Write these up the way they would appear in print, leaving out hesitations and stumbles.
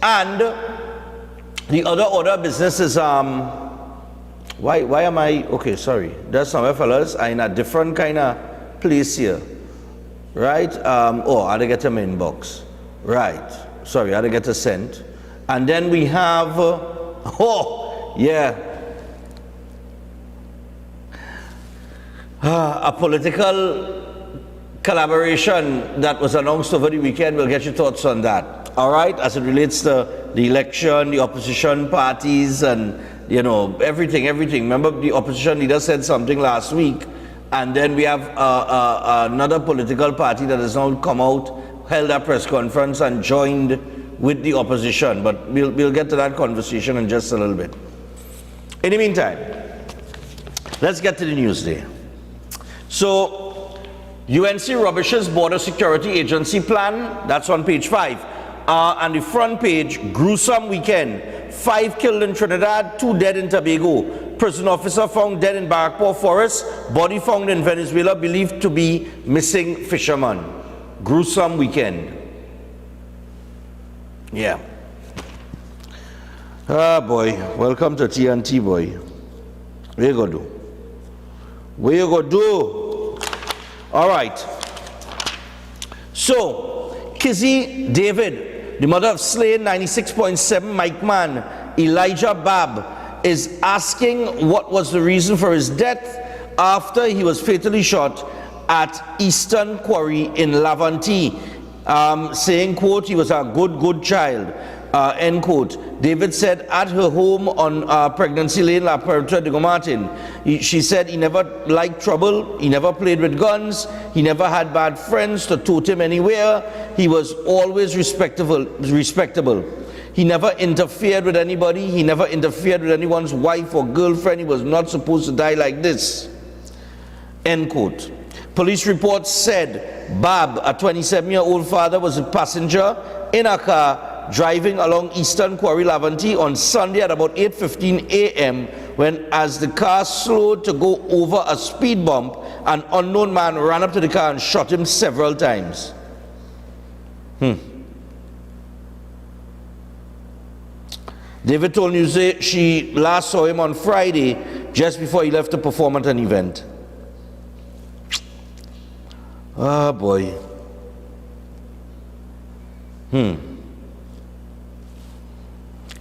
And the other order of business is, why am I, okay, sorry. There's somewhere, fellas, I'm in a different kind of place here. Right? Oh, I had to get them inbox. Right. Sorry, I had to get a sent. And then we have, oh, yeah. A political collaboration that was announced over the weekend. We'll get your thoughts on that. All right? As it relates to the election, the opposition parties, and, you know, everything. Remember, the opposition leader said something last week. And then we have another political party that has now come out, held a press conference and joined with the opposition. But we'll get to that conversation in just a little bit. In the meantime, let's get to the news there. So, UNC rubbishes Border Security Agency plan. That's on page 5. On the front page, gruesome weekend. 5 killed in Trinidad, 2 dead in Tobago. Prison officer found dead in Barrackpore Forest. Body found in Venezuela, believed to be missing fisherman. Gruesome weekend. Yeah. Ah, boy. Welcome to TNT, boy. What you gonna do? What you gonna do? All right. So, Kizzy David, the mother of slain 96.7 Mike Man, Elijah Bab, is asking what was the reason for his death after he was fatally shot at Eastern Quarry in Laventille, saying, quote, he was a good child, end quote. David said at her home on Pregnancy Lane, La Puerta de Gomartin, she said he never liked trouble, he never played with guns, he never had bad friends to tote him anywhere, he was always respectable. He never interfered with anybody. He never interfered with anyone's wife or girlfriend. He was not supposed to die like this. End quote. Police reports said Bab, a 27-year-old father, was a passenger in a car driving along Eastern Quarry Laventille on Sunday at about 8:15 a.m. when, as the car slowed to go over a speed bump, an unknown man ran up to the car and shot him several times. David told Newsday she last saw him on Friday, just before he left to perform at an event. Ah, boy.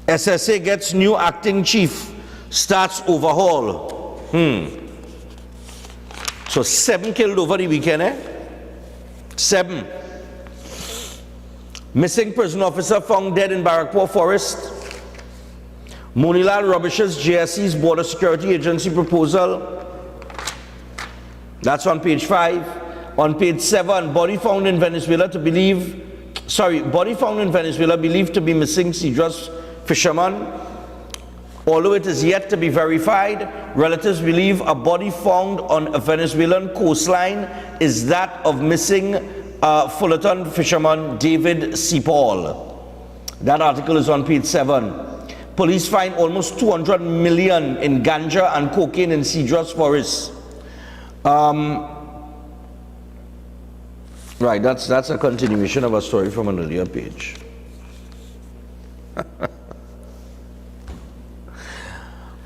SSA gets new acting chief, starts overhaul. So 7 killed over the weekend, 7. Missing prison officer found dead in Barrackpore Forest. Monilal rubbishes JSC's Border Security Agency proposal. That's on page 5. On page 7, body found in Venezuela believed to be missing Cedros fisherman. Although it is yet to be verified, relatives believe a body found on a Venezuelan coastline is that of missing Fullerton fisherman David C. Paul. That article is on page 7. Police find almost 200 million in ganja and cocaine in Cedros Forest. Right, that's a continuation of a story from an earlier page.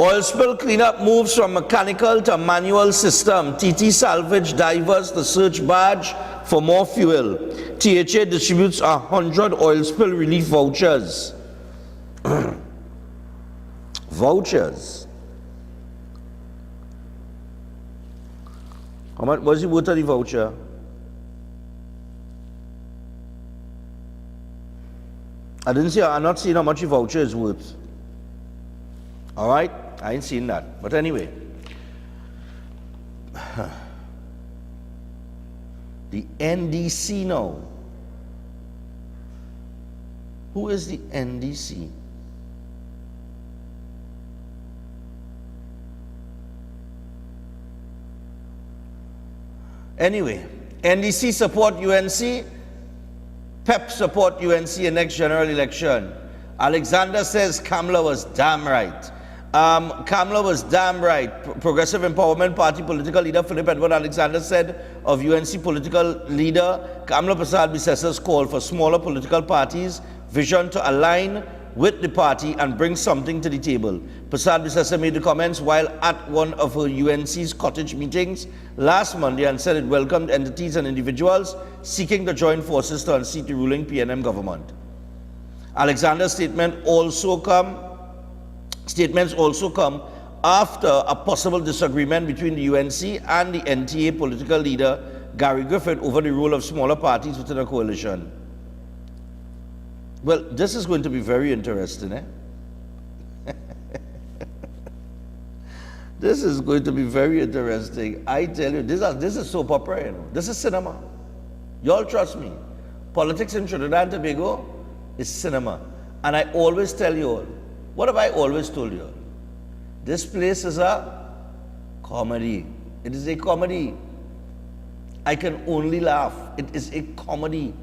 Oil spill cleanup moves from mechanical to manual system. TT salvage divers the search barge for more fuel. THA distributes 100 oil spill relief vouchers. Vouchers. How much was the worth of the voucher? I'm not seeing how much the voucher is worth. All right? I ain't seen that. But anyway. The NDC now. Who is the NDC? Anyway, NDC support UNC, PEP support UNC in next general election. Alexander says Kamla was damn right. Kamla was damn right. Progressive Empowerment Party political leader Philip Edward Alexander said of UNC political leader Kamla Prasad Bisessa's call for smaller political parties vision to align with the party and bring something to the table. Prasad Bisasa made the comments while at one of her UNC's cottage meetings last Monday and said it welcomed entities and individuals seeking to join forces to unseat the ruling PNM government. Alexander's statements also come after a possible disagreement between the UNC and the NTA political leader Gary Griffith over the role of smaller parties within a coalition. Well, this is going to be very interesting, eh? This is going to be very interesting. I tell you, this is soap opera, you know. This is cinema. Y'all trust me. Politics in Trinidad and Tobago is cinema. And I always tell you all, what have I always told you all? This place is a comedy. It is a comedy. I can only laugh. It is a comedy.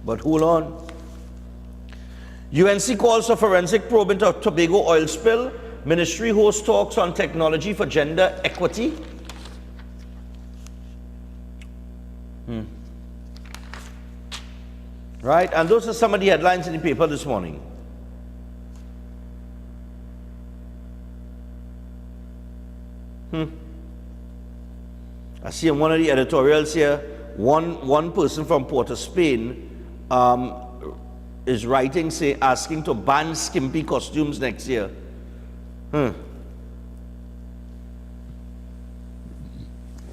But hold on. UNC calls for forensic probe into Tobago oil spill. Ministry hosts talks on technology for gender equity. Right, and those are some of the headlines in the paper this morning. I see in one of the editorials here, one person from Port of Spain is writing, asking to ban skimpy costumes next year.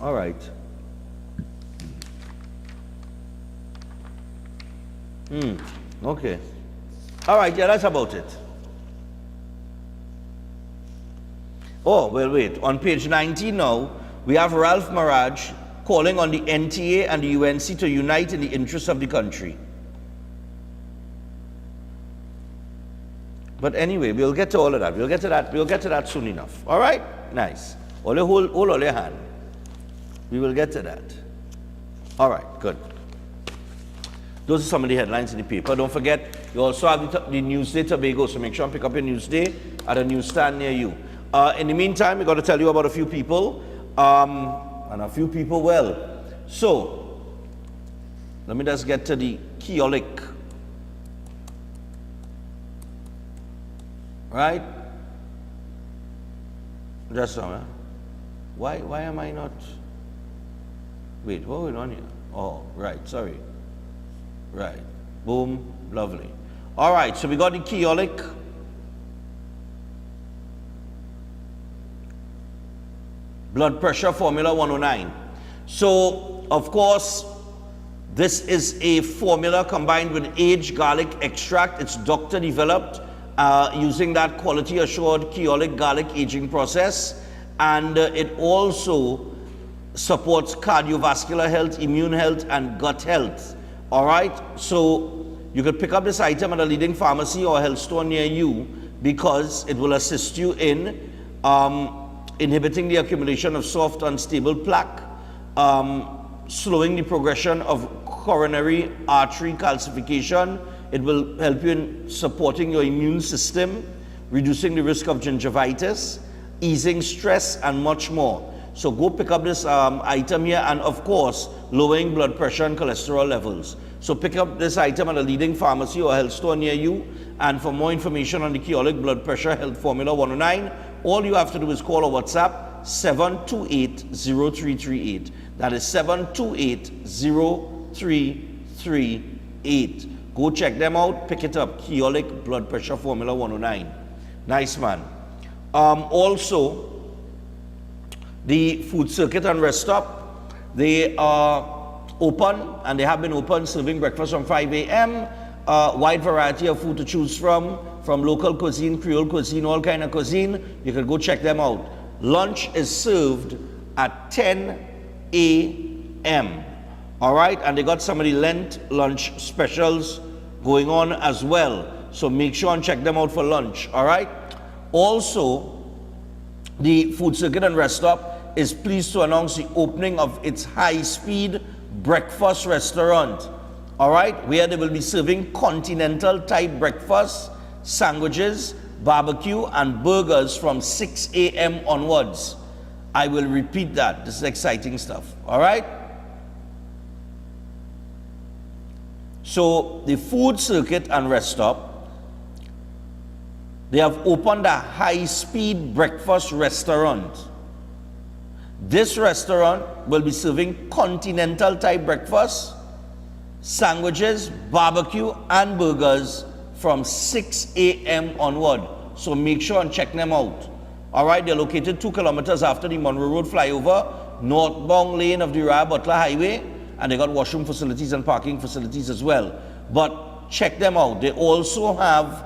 All right. Okay. All right, yeah, that's about it. Oh, well, wait. On page 19 now, we have Ralph Maraj calling on the NTA and the UNC to unite in the interests of the country. But anyway, we'll get to all of that. We'll get to that soon enough. All right? Nice. Hold all your hand. We will get to that. All right, good. Those are some of the headlines in the paper. Don't forget, you also have the Newsday Tobago, so make sure and pick up your Newsday at a newsstand near you. In the meantime, we've got to tell you about a few people, and a few people well. So, let me just get to the Keolik. Right? Just a minute. Why am I not? Wait, what going on here? Oh, right, sorry. Right. Boom. Lovely. All right, so we got the Keolik. Blood pressure formula 109. So, of course, this is a formula combined with aged garlic extract. It's doctor developed using that quality assured Keolik garlic aging process. And it also supports cardiovascular health, immune health, and gut health. All right, so you could pick up this item at a leading pharmacy or health store near you because it will assist you in inhibiting the accumulation of soft, unstable plaque, slowing the progression of coronary artery calcification. It will help you in supporting your immune system, reducing the risk of gingivitis, easing stress, and much more. So go pick up this item here, and of course, lowering blood pressure and cholesterol levels. So pick up this item at a leading pharmacy or health store near you. And for more information on the Keolik Blood Pressure Health Formula 109, all you have to do is call or WhatsApp 728-0338. That is 728-0338. Go check them out, pick it up, Keolik Blood Pressure Formula 109. Nice, man. Also, the food circuit and rest stop, they are open, and they have been open serving breakfast from 5 a.m. Wide variety of food to choose from local cuisine, Creole cuisine, all kind of cuisine. You can go check them out. Lunch is served at 10 a.m. All right, and they got some of the Lent lunch specials going on as well. So make sure and check them out for lunch. All right. Also, the food circuit and rest stop is pleased to announce the opening of its high-speed breakfast restaurant. All right, where they will be serving continental type breakfast, sandwiches, barbecue, and burgers from 6 a.m. onwards. I will repeat that. This is exciting stuff. All right. So the food circuit and rest stop, they have opened a high-speed breakfast restaurant. This restaurant will be serving continental type breakfast, sandwiches, barbecue, and burgers from 6 a.m. onward. So make sure and check them out. All right, they're located 2 kilometers after the Monroe Road flyover, northbound lane of the Uriah Butler Highway, and they got washroom facilities and parking facilities as well. But check them out. They also have,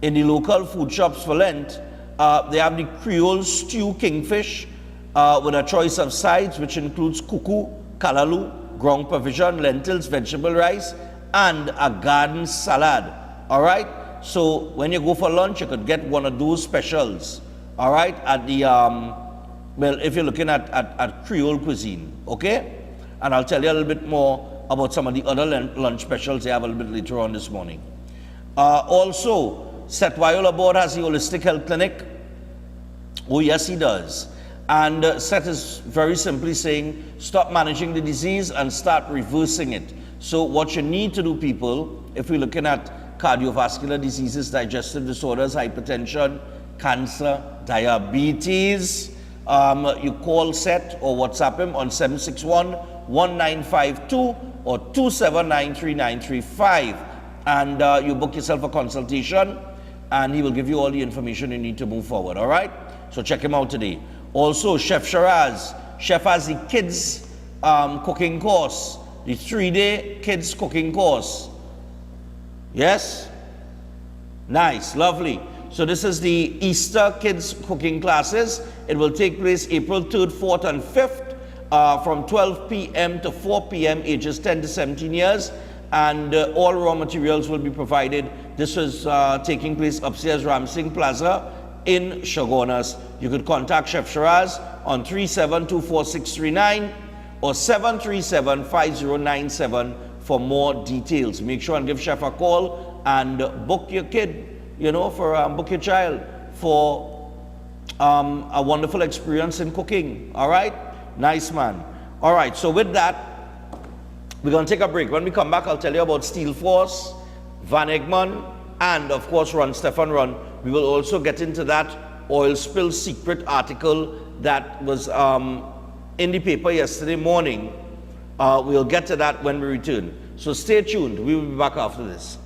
in the local food shops for Lent, they have the Creole stew kingfish with a choice of sides, which includes kuku, kalalu, ground provision, lentils, vegetable rice, and a garden salad. All right? So when you go for lunch, you could get one of those specials. All right? At the, well, if you're looking at Creole cuisine. Okay? And I'll tell you a little bit more about some of the other lunch specials they have a little bit later on this morning. Also, Seth Board has the Holistic Health Clinic. Oh, yes, he does. And Seth is very simply saying, stop managing the disease and start reversing it. So what you need to do, people, if we're looking at cardiovascular diseases, digestive disorders, hypertension, cancer, diabetes, you call Seth or WhatsApp him on 761-1952 or 2793935. And you book yourself a consultation, and he will give you all the information you need to move forward, all right? So check him out today. Also, Chef Shiraz. Chef has the kids cooking course, the 3-day kids cooking course. Yes? Nice, lovely. So this is the Easter kids cooking classes. It will take place April 3rd, 4th, and 5th from 12 p.m. to 4 p.m., ages 10 to 17 years. And all raw materials will be provided. This is taking place upstairs Ramsing Plaza in Chaguanas. You could contact Chef Shiraz on 3724639 or 7375097 for more details. Make sure and give Chef a call and book your kid, book your child for a wonderful experience in cooking. All right? Nice, man. All right, so with that, we're going to take a break. When we come back, I'll tell you about Steel Force, Van Egmond, and of course, Stephan Reis. We will also get into that oil spill secret article that was in the paper yesterday morning. We'll get to that when we return. So stay tuned. We will be back after this.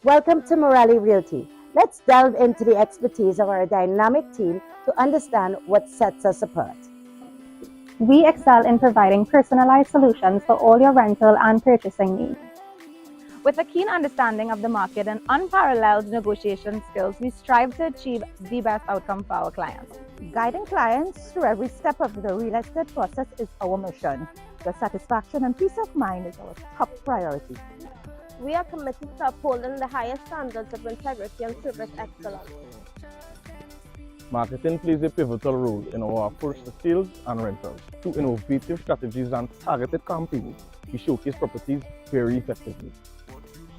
Welcome to Morelli Realty. Let's delve into the expertise of our dynamic team to understand what sets us apart. We excel in providing personalized solutions for all your rental and purchasing needs. With a keen understanding of the market and unparalleled negotiation skills, we strive to achieve the best outcome for our clients. Guiding clients through every step of the real estate process is our mission. Your satisfaction and peace of mind is our top priority. We are committed to upholding the highest standards of integrity and service excellence. Marketing plays a pivotal role in our approach to sales and rentals. Through innovative strategies and targeted campaigns, we showcase properties very effectively.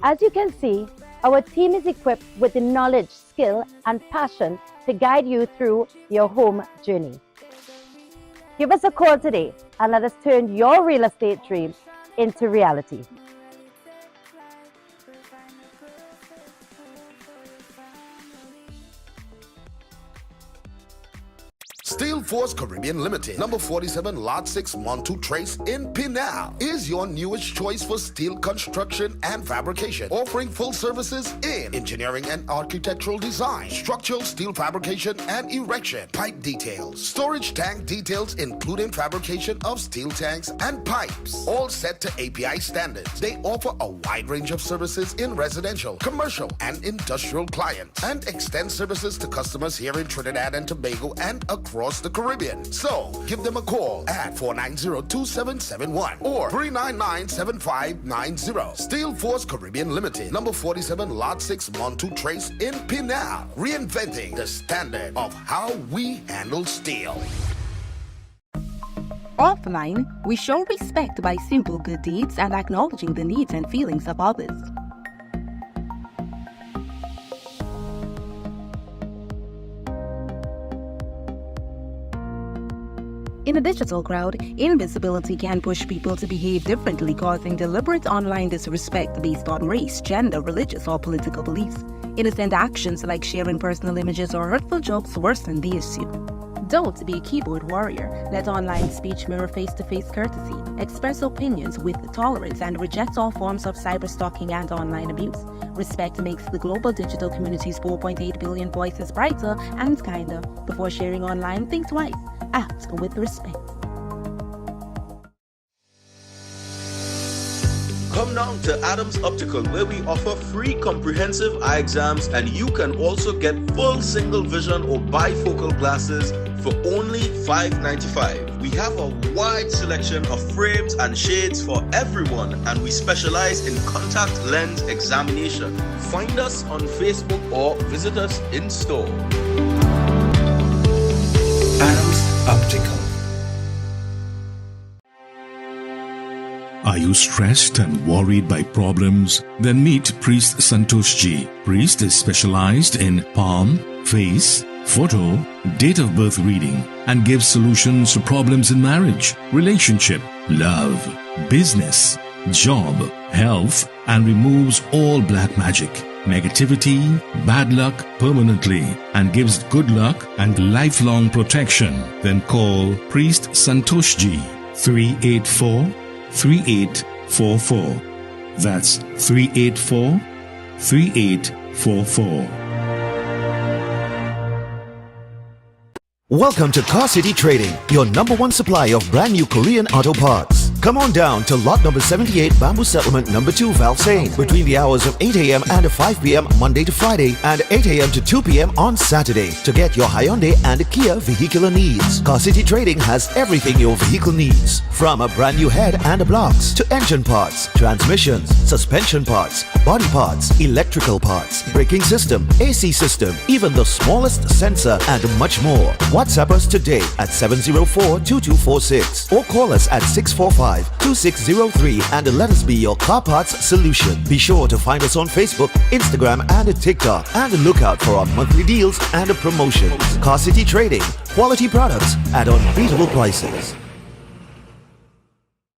As you can see, our team is equipped with the knowledge, skill, and passion to guide you through your home journey. Give us a call today and let us turn your real estate dream into reality. Steel Force Caribbean Limited, number 47 Lot 6 Montu Trace in Pinal, is your newest choice for steel construction and fabrication, offering full services in engineering and architectural design, structural steel fabrication and erection, pipe details, storage tank details including fabrication of steel tanks and pipes, all set to API standards. They offer a wide range of services in residential, commercial, and industrial clients, and extend services to customers here in Trinidad and Tobago and across the Caribbean. So give them a call at 490-2771 or 399-7590. Steel Force Caribbean Limited, number 47 Lot 6 Montu Trace in Pinal, reinventing the standard of how we handle steel. Offline, we show respect by simple good deeds and acknowledging the needs and feelings of others. In a digital crowd, invisibility can push people to behave differently, causing deliberate online disrespect based on race, gender, religious, or political beliefs. Innocent actions like sharing personal images or hurtful jokes worsen the issue. Don't be a keyboard warrior. Let online speech mirror face-to-face courtesy. Express opinions with tolerance and reject all forms of cyberstalking and online abuse. Respect makes the global digital community's 4.8 billion voices brighter and kinder. Before sharing online, think twice. Act with respect. Come down to Adams Optical, where we offer free comprehensive eye exams, and you can also get full single vision or bifocal glasses for only $5.95. We have a wide selection of frames and shades for everyone, and we specialize in contact lens examination. Find us on Facebook or visit us in store. Adams Optical. Are you stressed and worried by problems? Then meet Priest Santosh Ji. Priest is specialized in palm, face, photo, date of birth reading, and gives solutions to problems in marriage, relationship, love, business, job, health, and removes all black magic, negativity, bad luck permanently, and gives good luck and lifelong protection. Then call Priest Santosh Ji 384-3844. That's 384-3844. Welcome to Car City Trading, your #1 supplier of brand new Korean auto parts. Come on down to lot number 78, Bamboo Settlement number 2, Valsane, between the hours of 8 a.m. and 5 p.m. Monday to Friday, and 8 a.m. to 2 p.m. on Saturday to get your Hyundai and Kia vehicular needs. Car City Trading has everything your vehicle needs, from a brand new head and blocks to engine parts, transmissions, suspension parts, body parts, electrical parts, braking system, AC system, even the smallest sensor, and much more. WhatsApp us today at 704-2246 or call us at 645-2603 and let us be your car parts solution. Be sure to find us on Facebook, Instagram, and TikTok, and look out for our monthly deals and promotions. Car City Trading, quality products at unbeatable prices.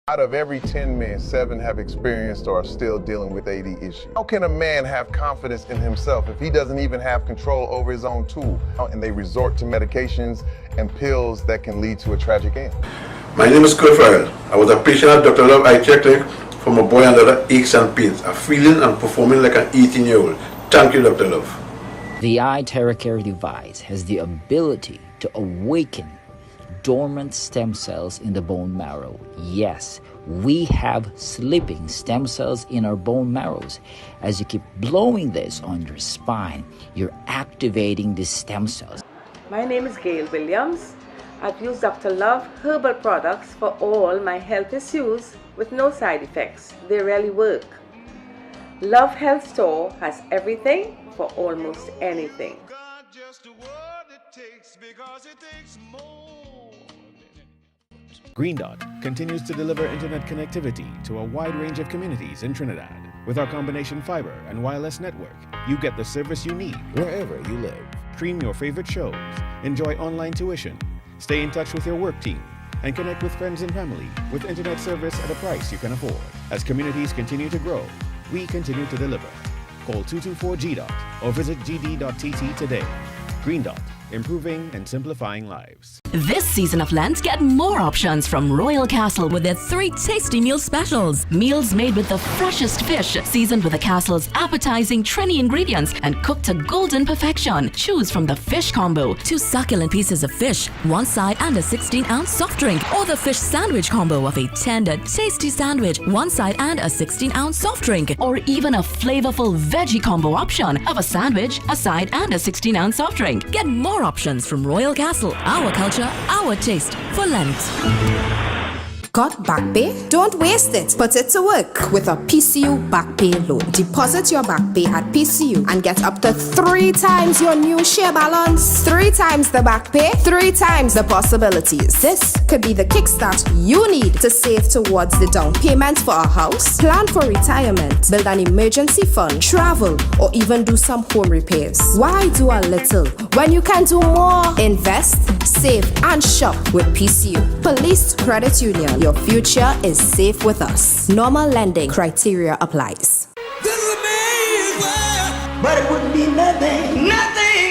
Out of every 10 men, 7 have experienced or are still dealing with AD issues. How can a man have confidence in himself if he doesn't even have control over his own tool? And they resort to medications and pills that can lead to a tragic end. My name is Stephan Reis. I was a patient at Dr. Love Eye Check Clinic for my boy under the aches and pains. I'm feeling and performing like an 18-year-old. Thank you, Dr. Love. The Eye TerraCare device has the ability to awaken dormant stem cells in the bone marrow. Yes, we have sleeping stem cells in our bone marrows. As you keep blowing this on your spine, you're activating these stem cells. My name is Gail Williams. I've used Dr. Love herbal products for all my health issues with no side effects. They really work. Love Health Store has everything for almost anything. Green Dot continues to deliver internet connectivity to a wide range of communities in Trinidad. With our combination fiber and wireless network, you get the service you need wherever you live. Stream your favorite shows, enjoy online tuition, stay in touch with your work team, and connect with friends and family with internet service at a price you can afford. As communities continue to grow, we continue to deliver. Call 224-GDOT or visit gd.tt today. Green Dot, improving and simplifying lives. This season of Lent, get more options from Royal Castle with their 3 tasty meal specials. Meals made with the freshest fish, seasoned with the Castle's appetizing Trini ingredients and cooked to golden perfection. Choose from the fish combo, 2 succulent pieces of fish, 1 side and a 16-ounce soft drink, or the fish sandwich combo of a tender, tasty sandwich, 1 side and a 16-ounce soft drink, or even a flavorful veggie combo option of a sandwich, a side and a 16-ounce soft drink. Get more options from Royal Castle. Our culture, our taste for Lent. Got back pay? Don't waste it. Put it to work with a PCU back pay loan. Deposit your back pay at PCU and get up to 3 times your new share balance. 3 times the back pay, 3 times the possibilities. This could be the kickstart you need to save towards the down payment for a house, plan for retirement, build an emergency fund, travel, or even do some home repairs. Why do a little When you can do more, invest, save, and shop with PCU. Police Credit Union. Your future is safe with us. Normal lending criteria applies. But it wouldn't be nothing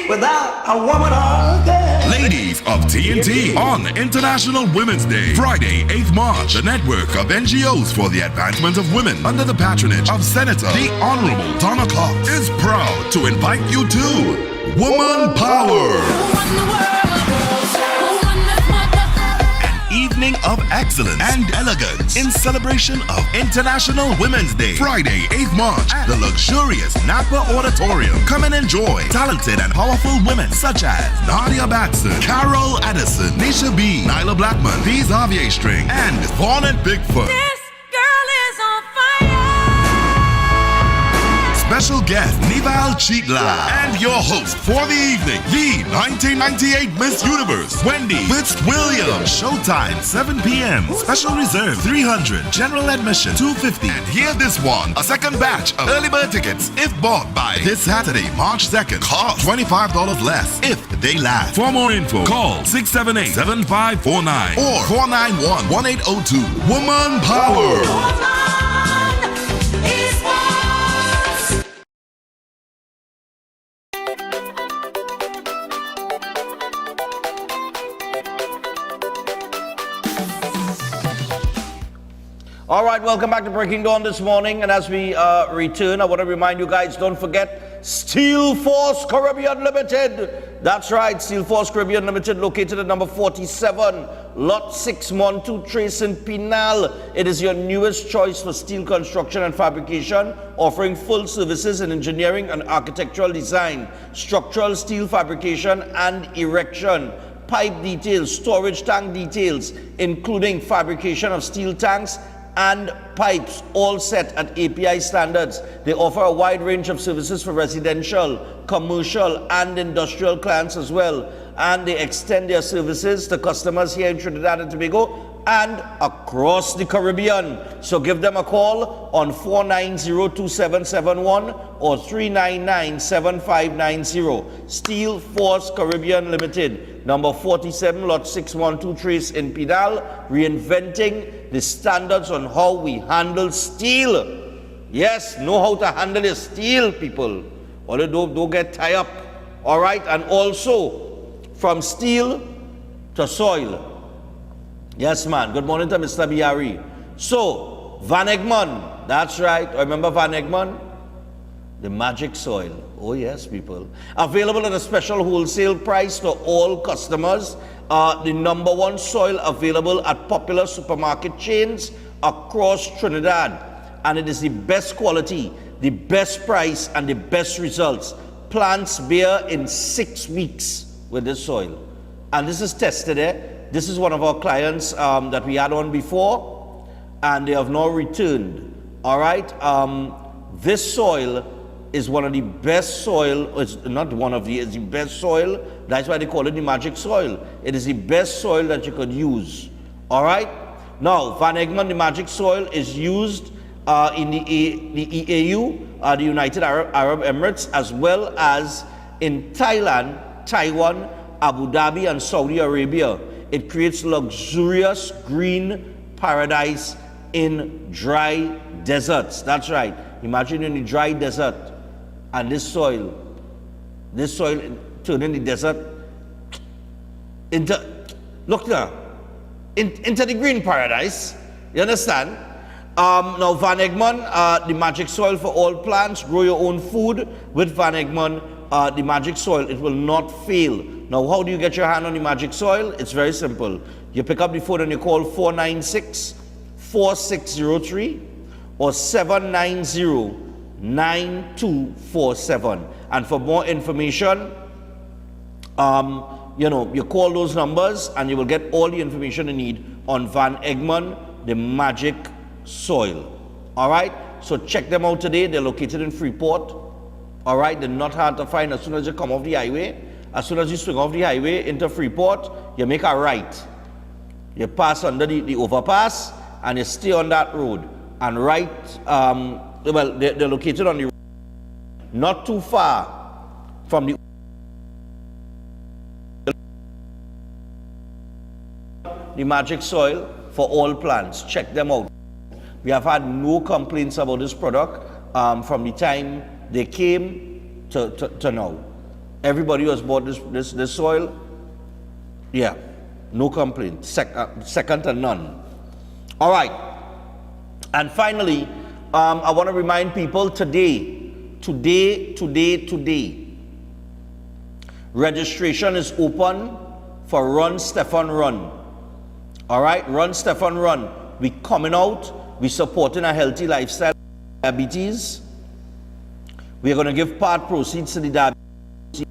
without a woman or a girl. Ladies of TNT on International Women's Day, Friday, 8th March. The network of NGOs for the advancement of women under the patronage of Senator the Honorable Donna Cox is proud to invite you to Woman Power. Evening of excellence and elegance in celebration of International Women's Day, Friday, 8th March at the luxurious Napa Auditorium. Come and enjoy talented and powerful women such as Nadia Batson, Carol Addison, Nisha B, Nyla Blackman, Dee Xavier String, and Vaughn and Bigfoot. This girl is on fire. Special guest Nival Cheetla and your host for the evening, the 1998 Miss Universe, Wendy Fitzwilliams. Showtime 7 p.m. Special reserve 300, general admission 250. And hear this one: a second batch of early bird tickets if bought by this Saturday, March 2nd, cost $25 less if they last. For more info, call 678-7549 or 491-1802. Woman Power. All right, welcome back to Breaking Dawn this morning. And as we return, I want to remind you guys, don't forget Steel Force Caribbean Limited. That's right, Steel Force Caribbean Limited, located at number 47, Lot 612, Trace in Pinal. It is your newest choice for steel construction and fabrication, offering full services in engineering and architectural design, structural steel fabrication and erection, pipe details, storage tank details, including fabrication of steel tanks and pipes, all set at API standards. They offer a wide range of services for residential, commercial, and industrial clients as well. And they extend their services to customers here in Trinidad and Tobago and across the Caribbean. So give them a call on 490-2771 or 399-7590. Steel Force Caribbean Limited, number 47, Lot 612, Trace in Pinal, reinventing the standards on how we handle steel. Yes, know how to handle your steel, people. Although don't get tied up. All right, and also from steel to soil. Yes, man. Good morning to Mr. Biari. So, Van Egmond, that's right. Remember Van Egmond? The magic soil. Oh yes, people. Available at a special wholesale price to all customers. The number one soil available at popular supermarket chains across Trinidad. And it is the best quality, the best price, and the best results. Plants bear in 6 weeks with this soil. And this is tested there. This is one of our clients that we had on before, and they have now returned. All right. This soil is one of the best soil. It's not one of the, it's the best soil. That's why they call it the magic soil. It is the best soil that you could use. All right. Now, Van Egmond, the magic soil, is used in the EAU, the United Arab Emirates, as well as in Thailand, Taiwan, Abu Dhabi, and Saudi Arabia. It creates luxurious green paradise in dry deserts. That's right. Imagine in the dry desert, and this soil turning the desert into, look now, into the green paradise. You understand? Now Van Egmond, the magic soil for all plants. Grow your own food with Van Egmond, the magic soil. It will not fail. Now, how do you get your hand on the magic soil? It's very simple. You pick up the phone and you call 496-4603 or 790-9247. And for more information, you call those numbers and you will get all the information you need on Van Egmond, the magic soil. All right? So check them out today. They're located in Freeport. All right? They're not hard to find as soon as you come off the highway. As soon as you swing off the highway into Freeport, you make a right. You pass under the overpass and you stay on that road. And right, they're located on the road, not too far from the the magic soil for all plants. Check them out. We have had no complaints about this product from the time they came to now. Everybody who has bought this soil, yeah, no complaint, second to none. All right, and finally, I want to remind people today, registration is open for Run Stephan Run. All right, Run Stephan Run. We coming out, we supporting a healthy lifestyle, diabetes. We are going to give part proceeds to the diabetes.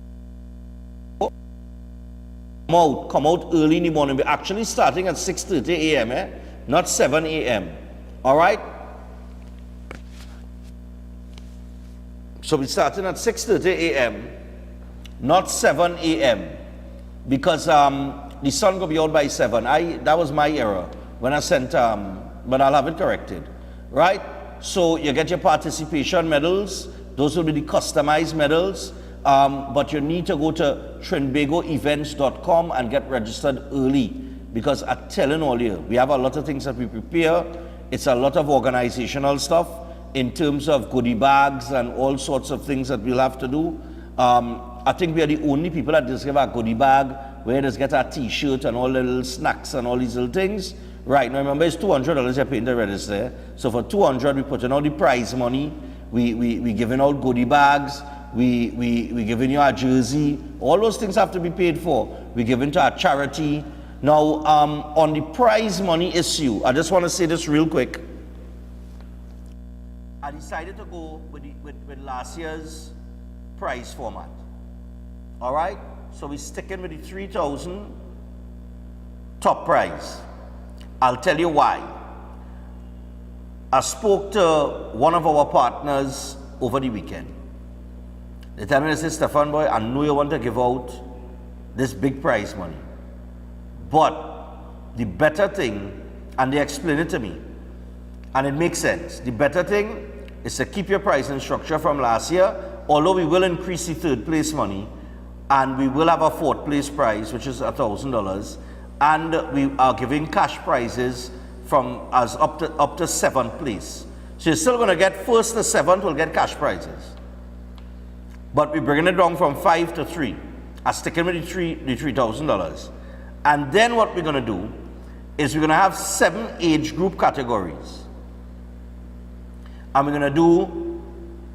Come out early in the morning. We're actually starting at 6:30 a.m., not 7 a.m. All right? So we're starting at 6:30 a.m., not 7 a.m. because the sun will be out by 7. That was my error when I sent, but I'll have it corrected. Right? So you get your participation medals. Those will be the customized medals. But you need to go to trinbagoevents.com and get registered early, because I'm telling all you, we have a lot of things that we prepare. It's a lot of organizational stuff in terms of goodie bags and all sorts of things that we'll have to do. I think we are the only people that just give a goodie bag where just get a t-shirt and all the little snacks and all these little things. Right, now remember it's $200 you're paying to register. So for $200 we put in all the prize money, we giving out goodie bags, we giving you a jersey, all those things have to be paid for. We give into our charity. Now, on the prize money issue, I just want to say this real quick. I decided to go with last year's prize format. All right? So we're sticking with the 3,000 top prize. I'll tell you why. I spoke to one of our partners over the weekend. They tell me, they say, Stephan boy, I know you want to give out this big prize money. But the better thing, and they explain it to me, and it makes sense. The better thing is to keep your pricing structure from last year, although we will increase the third place money, and we will have a fourth place prize, which is $1,000, and we are giving cash prizes from us up to seventh place. So you're still going to get first to seventh will get cash prizes. But we're bringing it down from 5 to 3. I'm sticking with the $3,000. And then what we're going to do is we're going to have 7 age group categories. And we're going to do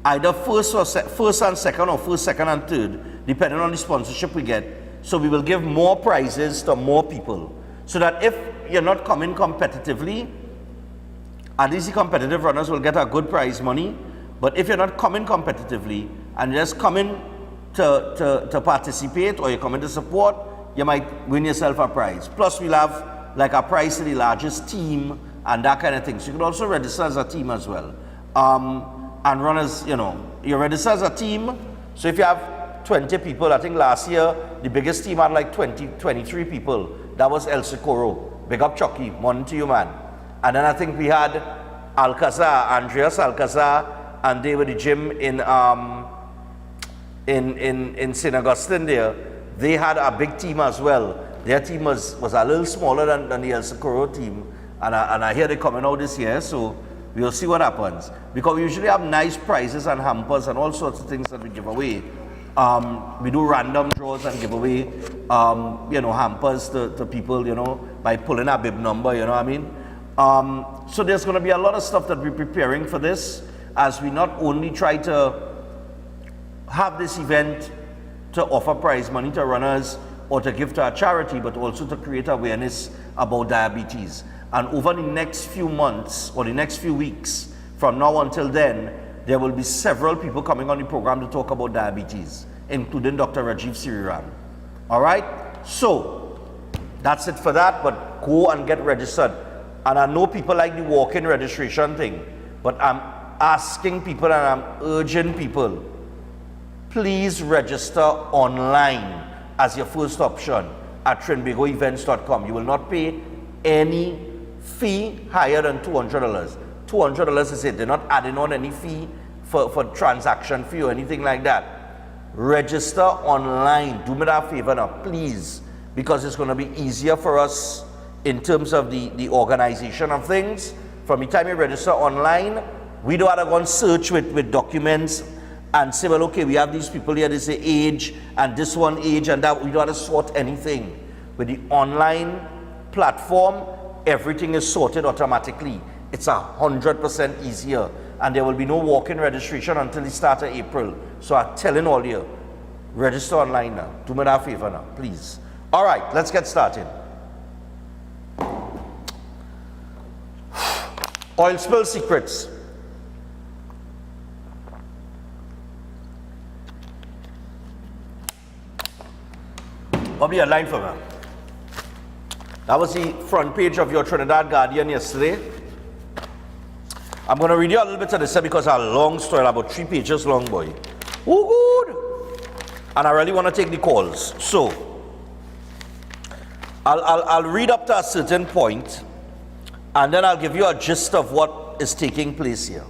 either first and second, or first, second, and third, depending on the sponsorship we get. So we will give more prizes to more people. So that if you're not coming competitively, at least the competitive runners will get a good prize money. But if you're not coming competitively and you're just coming to participate, or you're coming to support, you might win yourself a prize. Plus we'll have like a prize to the largest team and that kind of thing. So you can also register as a team as well. And run as, you register as a team. So if you have 20 people, I think last year the biggest team had like 23 people. That was El Socorro. Big up Chucky, morning to you, man. And then I think we had Andreas Alcazar, and they were the gym in St. Augustine there. They had a big team as well. Their team was a little smaller than the El Socorro team. And I hear they're coming out this year, so we'll see what happens. Because we usually have nice prizes and hampers and all sorts of things that we give away. We do random draws and give away, hampers to people, by pulling a bib number, you know what I mean? So there's going to be a lot of stuff that we're preparing for this, as we not only try to have this event to offer prize money to runners or to give to our charity, but also to create awareness about diabetes. And over the next few months or the next few weeks, from now until then, there will be several people coming on the program to talk about diabetes, including Dr. Rajiv Siriram. All right? So, that's it for that, but go and get registered. And I know people like the walk-in registration thing, but I'm asking people and I'm urging people, please register online as your first option at trinbagoevents.com. You will not pay any fee higher than $200. $200 is it. They're not adding on any fee for transaction fee or anything like that. Register online. Do me that favor now, please, because it's going to be easier for us in terms of the organization of things. From the time you register online, we don't have to go and search with documents and say, well, okay, we have these people here, they say age, and this one age, and that. We don't have to sort anything. With the online platform, everything is sorted automatically. It's 100% easier, and there will be no walk-in registration until the start of April. So I'm telling all you, register online now. Do me that favor now, please. All right, let's get started. Oil spill secrets. Probably a line for me. That was the front page of your Trinidad Guardian yesterday. I'm going to read you a little bit of this because it's a long story, about 3 pages long, boy. Oh, good. And I really want to take the calls. So, I'll read up to a certain point, and then I'll give you a gist of what is taking place here.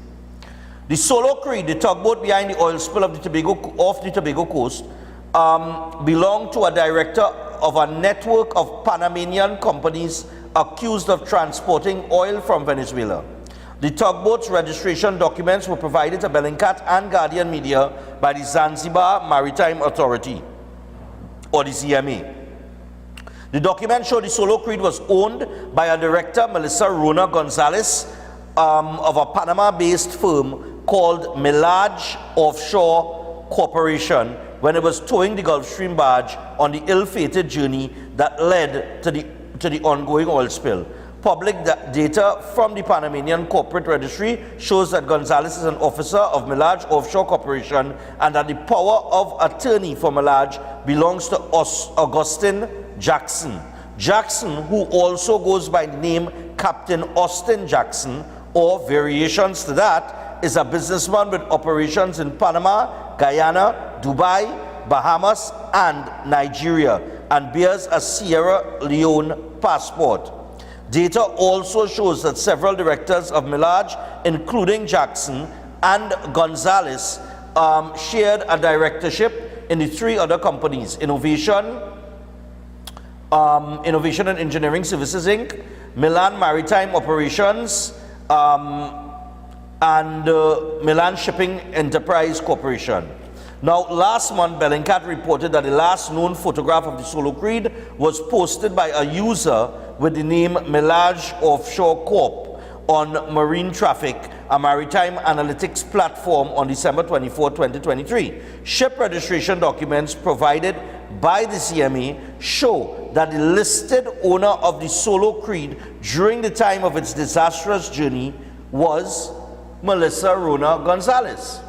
The Solo Creed, the tugboat behind the oil spill of the Tobago coast, belonged to a director of a network of Panamanian companies accused of transporting oil from Venezuela. The tugboat's registration documents were provided to Bellingcat and Guardian Media by the Zanzibar Maritime Authority, or the ZMA. The document showed the Solo Creed was owned by a director, Melissa Rona Gonzalez, of a Panama-based firm called Melage Offshore Corporation, when it was towing the Gulf Stream barge on the ill-fated journey that led to the ongoing oil spill. Public data from the Panamanian Corporate Registry shows that Gonzalez is an officer of Melage Offshore Corporation and that the power of attorney for Melage belongs to Augustine Jackson. Jackson, who also goes by the name Captain Austin Jackson, or variations to that, is a businessman with operations in Panama, Guyana, Dubai, Bahamas, and Nigeria, and bears a Sierra Leone passport. Data also shows that several directors of Melage, including Jackson and Gonzalez, shared a directorship in the 3 other companies: Innovation and Engineering Services Inc., Milan Maritime Operations, and Milan Shipping Enterprise Corporation. Now, last month, Bellingcat reported that the last known photograph of the Solo Creed was posted by a user with the name Melage Offshore Corp on Marine Traffic, a maritime analytics platform, on December 24, 2023. Ship registration documents provided by the CMA show that the listed owner of the Solo Creed during the time of its disastrous journey was Melissa Rona Gonzalez.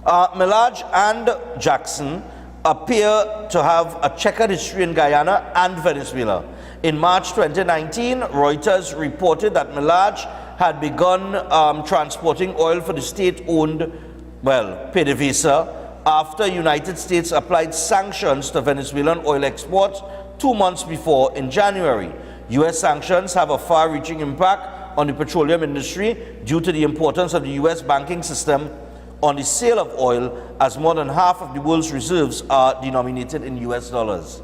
Melage and Jackson appear to have a checkered history in Guyana and Venezuela. In March 2019, Reuters reported that Melage had begun transporting oil for the state-owned, PDVSA, after United States applied sanctions to Venezuelan oil exports 2 months before in January. U.S. sanctions have a far-reaching impact on the petroleum industry due to the importance of the U.S. banking system on the sale of oil, as more than half of the world's reserves are denominated in US dollars.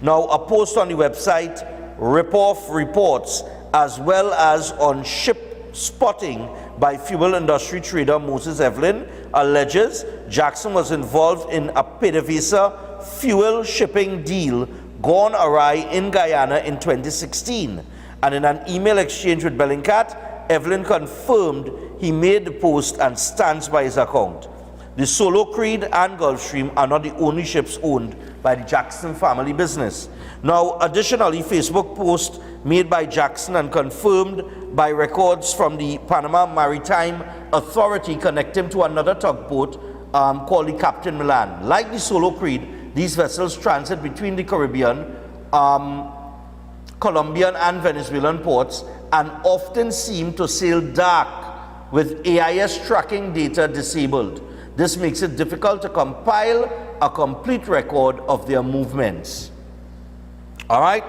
Now, a post on the website Ripoff Reports, as well as on Ship Spotting by fuel industry trader Moses Evelyn, alleges Jackson was involved in a PDVSA fuel shipping deal gone awry in Guyana in 2016. And in an email exchange with Bellingcat, Evelyn confirmed he made the post and stands by his account. The Solo Creed and Gulfstream are not the only ships owned by the Jackson family business. Now, additionally, Facebook post made by Jackson and confirmed by records from the Panama Maritime Authority connect him to another tugboat called the Captain Milan. Like the Solo Creed, these vessels transit between the Caribbean, Colombian and Venezuelan ports, and often seem to sail dark with AIS tracking data disabled. This makes it difficult to compile a complete record of their movements. All right?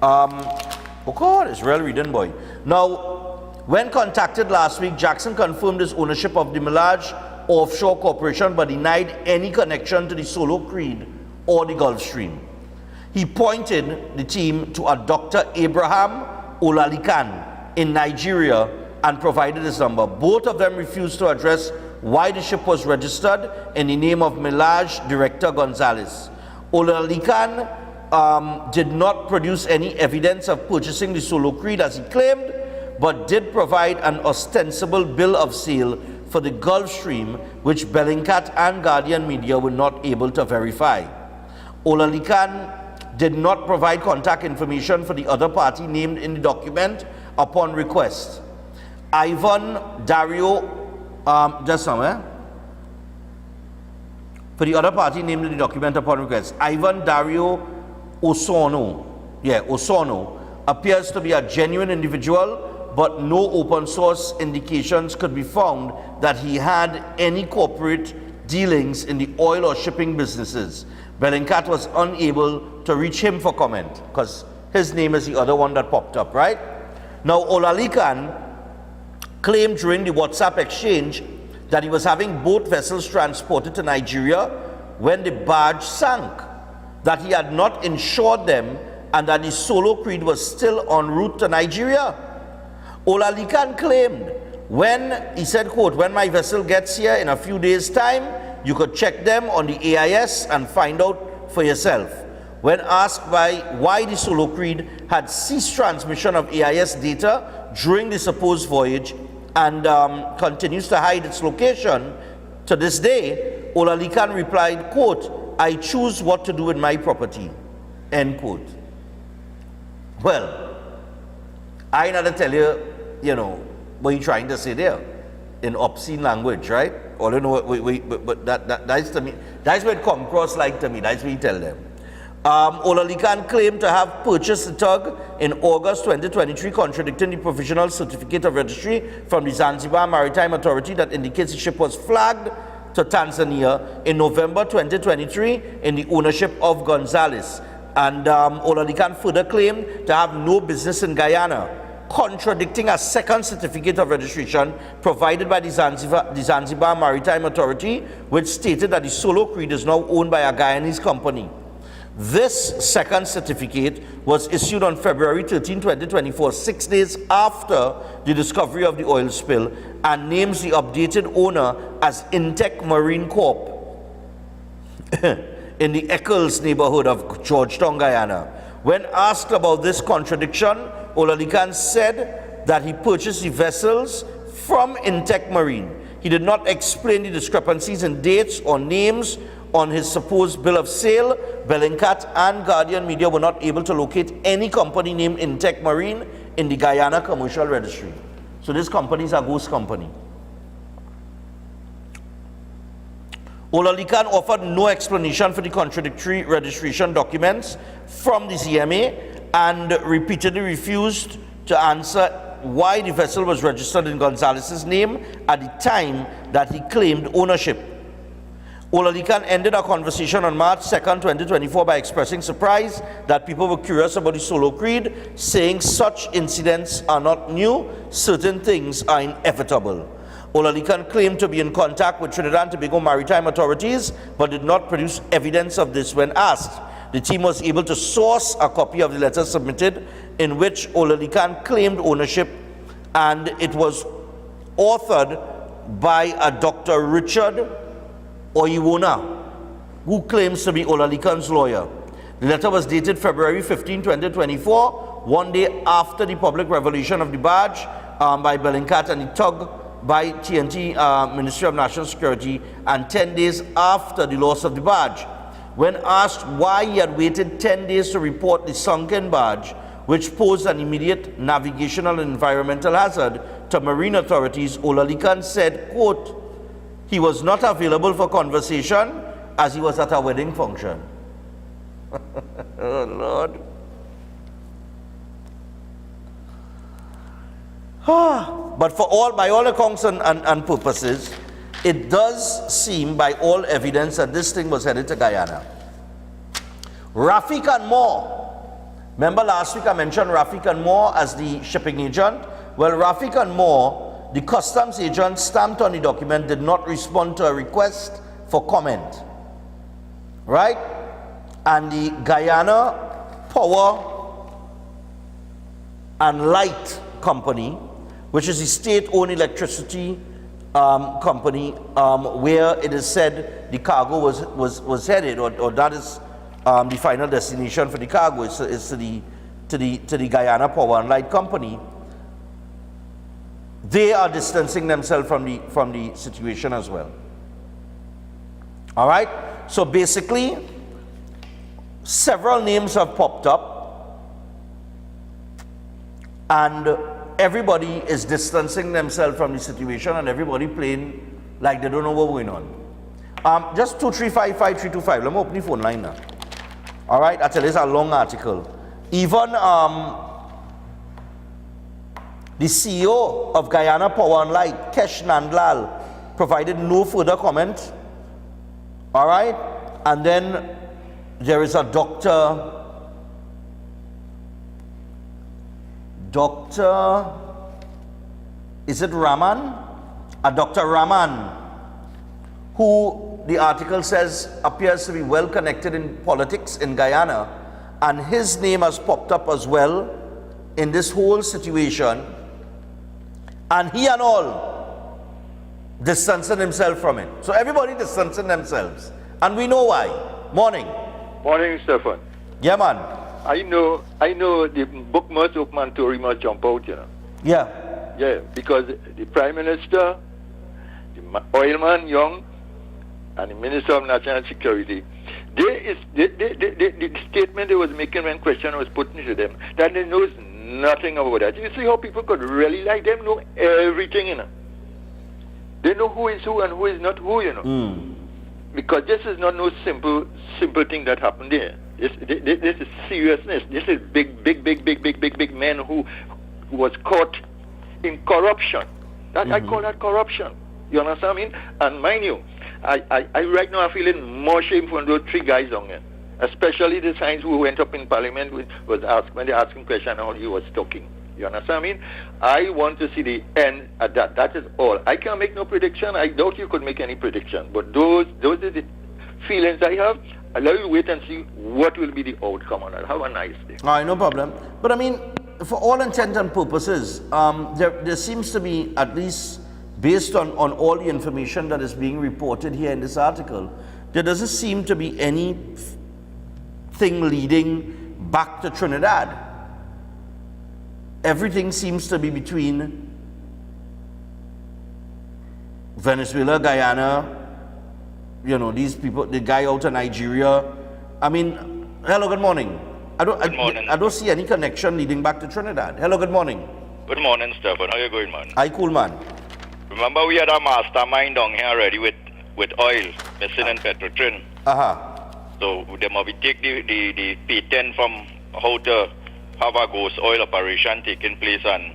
Oh God, it's real reading, boy. Now, when contacted last week, Jackson confirmed his ownership of the Melage Offshore Corporation but denied any connection to the Solo Creed or the Gulfstream. he pointed the team to a Dr. Abraham Olalikan in Nigeria and provided his number. Both of them refused to address why the ship was registered in the name of Milage Director Gonzalez. Olalikan did not produce any evidence of purchasing the Solo Creed as he claimed, but did provide an ostensible bill of sale for the Gulfstream, which Bellingcat and Guardian Media were not able to verify. Olalikan did not provide contact information for the other party named in the document upon request. Ivan Dario, just somewhere. For the other party named in the document upon request, Ivan Dario Osorno, Osorno, appears to be a genuine individual, but no open source indications could be found that he had any corporate dealings in the oil or shipping businesses. Bellingcat was unable to reach him for comment because his name is the other one that popped up, right? Now, Olalikan claimed during the WhatsApp exchange that he was having both vessels transported to Nigeria when the barge sank, that he had not insured them, and that the Solo Creed was still en route to Nigeria. Olalikan claimed he said, quote, "When my vessel gets here in a few days' time, you could check them on the AIS and find out for yourself." When asked why the Solo Creed had ceased transmission of AIS data during the supposed voyage and continues to hide its location to this day, Olalikan replied, quote, "I choose what to do with my property," end quote. Well, I gotta tell you, what you're trying to say there in obscene language, right? All you know, but that's to me, that's what it come across like to me. That's what you tell them. Olalikan claimed to have purchased the tug in August 2023, contradicting the provisional certificate of registry from the Zanzibar Maritime Authority that indicates the ship was flagged to Tanzania in November 2023 in the ownership of Gonzalez. And Olalikan further claimed to have no business in Guyana, contradicting a second certificate of registration provided by the Zanzibar Maritime Authority, which stated that the Solo Creed is now owned by a Guyanese company. This second certificate was issued on February 13, 2024, 6 days after the discovery of the oil spill, and names the updated owner as Intech Marine Corp in the Eccles neighborhood of Georgetown, Guyana. When asked about this contradiction, Olalikan said that he purchased the vessels from Intech Marine. He did not explain the discrepancies in dates or names on his supposed bill of sale. Bellingcat and Guardian Media were not able to locate any company named Intech Marine in the Guyana Commercial Registry. So this company is a ghost company. Olalikan offered no explanation for the contradictory registration documents from the CMA and repeatedly refused to answer why the vessel was registered in Gonzalez's name at the time that he claimed ownership. Olalikan ended our conversation on March 2nd, 2024 by expressing surprise that people were curious about the Solo Creed, saying such incidents are not new, certain things are inevitable. Olalikan claimed to be in contact with Trinidad and Tobago maritime authorities, but did not produce evidence of this when asked. The team was able to source a copy of the letter submitted in which Olalikan claimed ownership, and it was authored by a Dr. Richard Oiwona, who claims to be Olalikan's lawyer. The letter was dated February 15, 2024, one day after the public revelation of the barge by Bellingcat and the tug by TNT Ministry of National Security, and 10 days after the loss of the barge. When asked why he had waited 10 days to report the sunken barge, which posed an immediate navigational and environmental hazard to marine authorities, Olalikan said, quote, he was not available for conversation as he was at a wedding function. Oh, Lord. But by all accounts and purposes, it does seem by all evidence that this thing was headed to Guyana. Rafik and Moore. Remember last week I mentioned Rafik and Moore as the shipping agent? Well, Rafik and Moore, the customs agent stamped on the document, did not respond to a request for comment. Right? and the Guyana Power and Light Company, which is the state-owned electricity company, where it is said the cargo was headed, or that is the final destination for the cargo, is to the Guyana Power and Light Company. They are distancing themselves from the situation as well. All right. So basically, several names have popped up, and everybody is distancing themselves from the situation, and everybody playing like they don't know what's going on. Just 2355325. Let me open the phone line now. All right, I tell you, it's a long article. Even the CEO of Guyana Power and Light, Kesh Nandlal, provided no further comment. All right, and then there is a doctor, is it Raman? A Dr. Raman, who the article says appears to be well connected in politics in Guyana, and his name has popped up as well in this whole situation, and he and all distancing himself from it. So everybody distancing themselves, and we know why. Morning. Morning, Stephan. Yeah, man. I know the book must open and Tory must jump out, you know. Yeah. Yeah, because the Prime Minister, the oilman Young, and the Minister of National Security, the statement they was making when question was put into them, that they knows nothing about that. You see how people could really like them know everything, you know. They know who is who and who is not who, you know. Because this is not no simple thing that happened there. This is seriousness. This is big men who was caught in corruption. That I call that corruption. You understand what I mean? And mind you, I right now I'm feeling more shame for those three guys on it. Especially the science who went up in parliament when they asking question how he was talking. You understand what I mean? I want to see the end at that. That is all. I can't make no prediction. I doubt you could make any prediction. But those are the feelings I have. I'll let you wait and see what will be the outcome on that. Have a nice day. All right, no problem. But I mean, for all intent and purposes, there seems to be, at least based on all the information that is being reported here in this article, there doesn't seem to be anything leading back to Trinidad. Everything seems to be between Venezuela, Guyana, you know, these people, the guy out of Nigeria. I mean, hello, good morning. I don't see any connection leading back to Trinidad. Hello, good morning. Good morning, Stephan. How you going, man? Hi, cool, man. Remember we had a mastermind down here already with oil missing in Petrotrin. So they might take the patent from how to have a ghost oil operation taking place, and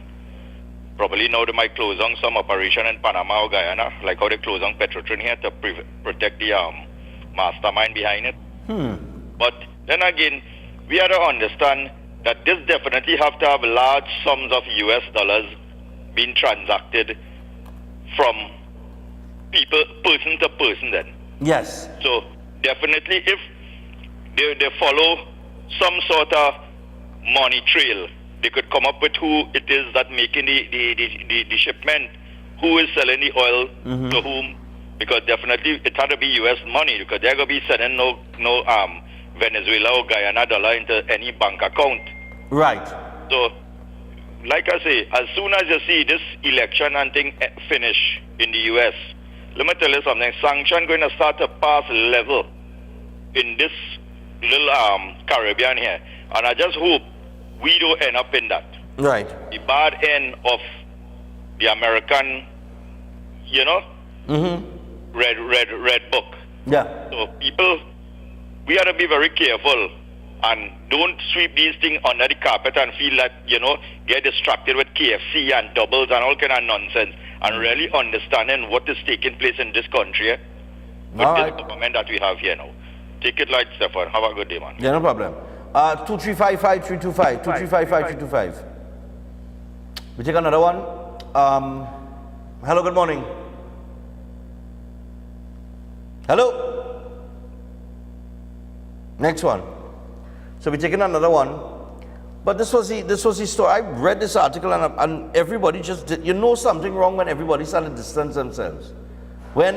probably now they might close on some operation in Panama or Guyana, like how they close on Petrotrin here to protect the mastermind behind it. But then again, we have to understand that this definitely have to have large sums of US dollars being transacted from people, person to person then. Yes. So definitely if they follow some sort of money trail, they could come up with who it is that making the shipment, who is selling the oil to whom, because definitely it had to be US money, because they're going to be sending no Venezuela or Guyana dollar into any bank account. Right. So, like I say, as soon as you see this election and thing finish in the US, let me tell you something, sanction going to start to pass level in this little Caribbean here. And I just hope we don't end up in that. Right. The bad end of the American, you know, red book. Yeah. So people, we have to be very careful and don't sweep these things under the carpet and feel that, you know, get distracted with KFC and doubles and all kind of nonsense, and really understanding what is taking place in this country with this government that we have here now. Take it light, Stephan. Have a good day, man. Yeah, no problem. 2355325. 2355325. We take another one. Hello, good morning. Hello. Next one. So we're taking another one. But this was the story. I read this article and everybody just did. You know something wrong when everybody started to distance themselves. When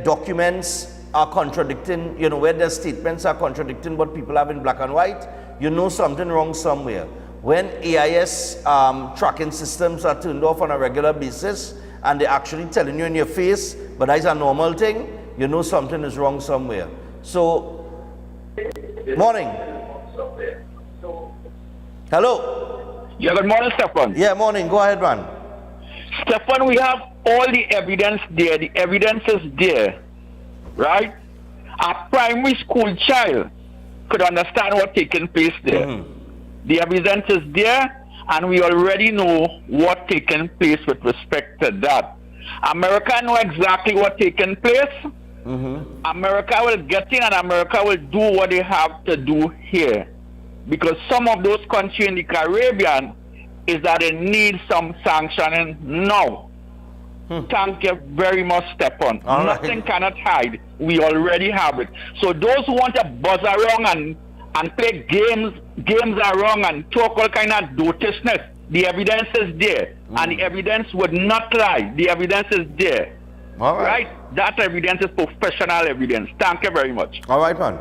documents are contradicting, when their statements are contradicting what people have in black and white, you know something wrong somewhere. When AIS tracking systems are turned off on a regular basis and they're actually telling you in your face, but that's a normal thing, you know something is wrong somewhere. So, morning. Hello. Yeah, good morning, Stephan. Yeah, morning. Go ahead, man. Stephan, we have all the evidence there. The evidence is there, right? A primary school child could understand what's taking place there. The evidence is there, and we already know what's taking place with respect to that. America know exactly what's taking place. America will get in, and America will do what they have to do here. Because some of those countries in the Caribbean is that they need some sanctioning now. Thank you very much, Stephan. Nothing cannot hide. We already have it. So those who want to buzz around and play games around and talk all kind of dotishness, the evidence is there. And the evidence would not lie. The evidence is there. All right. That evidence is professional evidence. Thank you very much. All right, man.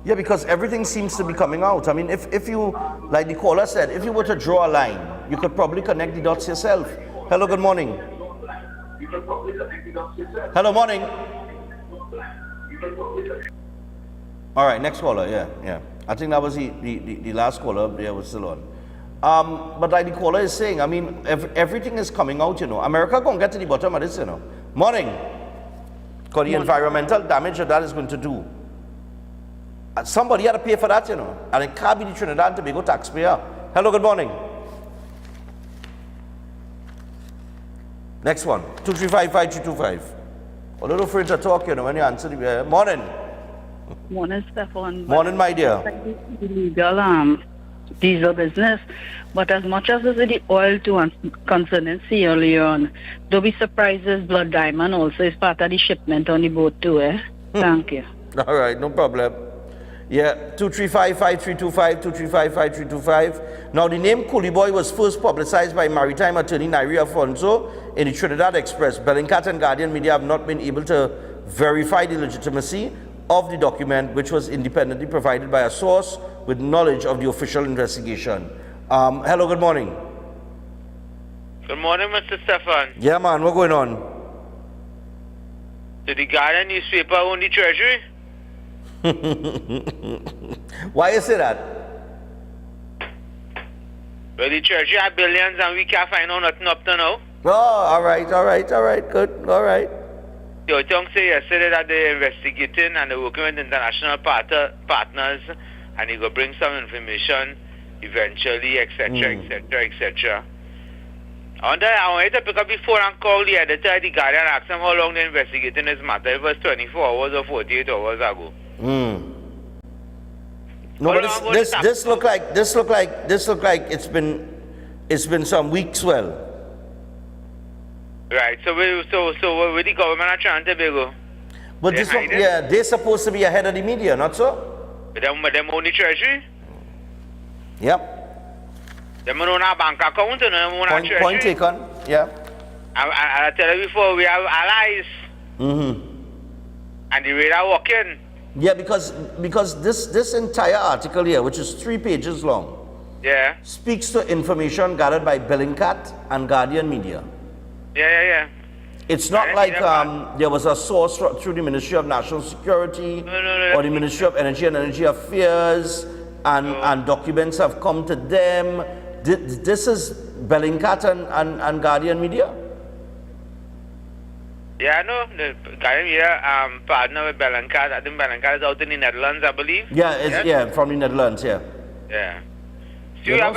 Yeah, because everything seems to be coming out. I mean, if you, like the caller said, if you were to draw a line, you could probably connect the dots yourself. Hello, good morning. Hello, morning. All right, next caller, yeah. I think that was the last caller, there was still on. But like the caller is saying, I mean, everything is coming out, America gonna get to the bottom of this, Morning. Because the environmental damage that is going to do. And somebody had to pay for that, And it can't be the Trinidad and Tobago taxpayer. Hello, good morning. Next one, 235-5325. A little afraid to talk, when you answer the morning. Morning, Stephan. Morning, my dear. Illegal diesel business, but as much as is the oil too concerning Sierra Leone, don't be surprised as Blood Diamond also is part of the shipment on the boat too, Thank you. All right, no problem. Yeah, 235-5325, 235-5325. Now, the name Coolie Boy was first publicized by maritime attorney Nairi Afonso in the Trinidad Express. Bellingcat and Guardian Media have not been able to verify the legitimacy of the document, which was independently provided by a source with knowledge of the official investigation. Hello, good morning. Good morning, Mr. Stephan. Yeah, man, what's going on? Did the Guardian newspaper own the Treasury? Why you say that? Well, the Treasury have billions and we can't find out nothing up to now. Oh, all right, good, all right. Your tongue say yesterday that they're investigating and they're working with international partners and they go bring some information eventually, etc., etc. I wanted to pick up the phone and call the editor at the Guardian and ask him how long they're investigating this matter. It was 24 hours or 48 hours ago. No, but this look like it's been some weeks. Well, right. So with the government of Trinidad and Tobago, but they're supposed to be ahead of the media, not so? But them own the Treasury. Yep. Them own our bank account and them own our Treasury. Point taken. Yeah. I tell you before, we have allies. And the radar working. Yeah, because this entire article here, which is 3 pages long, speaks to information gathered by Bellingcat and Guardian Media. Yeah. It's not like there was a source through the Ministry of National Security or the Ministry of Energy and Energy Affairs, and documents have come to them. This is Bellingcat and Guardian Media. Yeah, I know. The Guardian Media partner with Bellingcat. I think Bellingcat is out in the Netherlands, I believe. Yeah, from the Netherlands, yeah. Yeah. So we have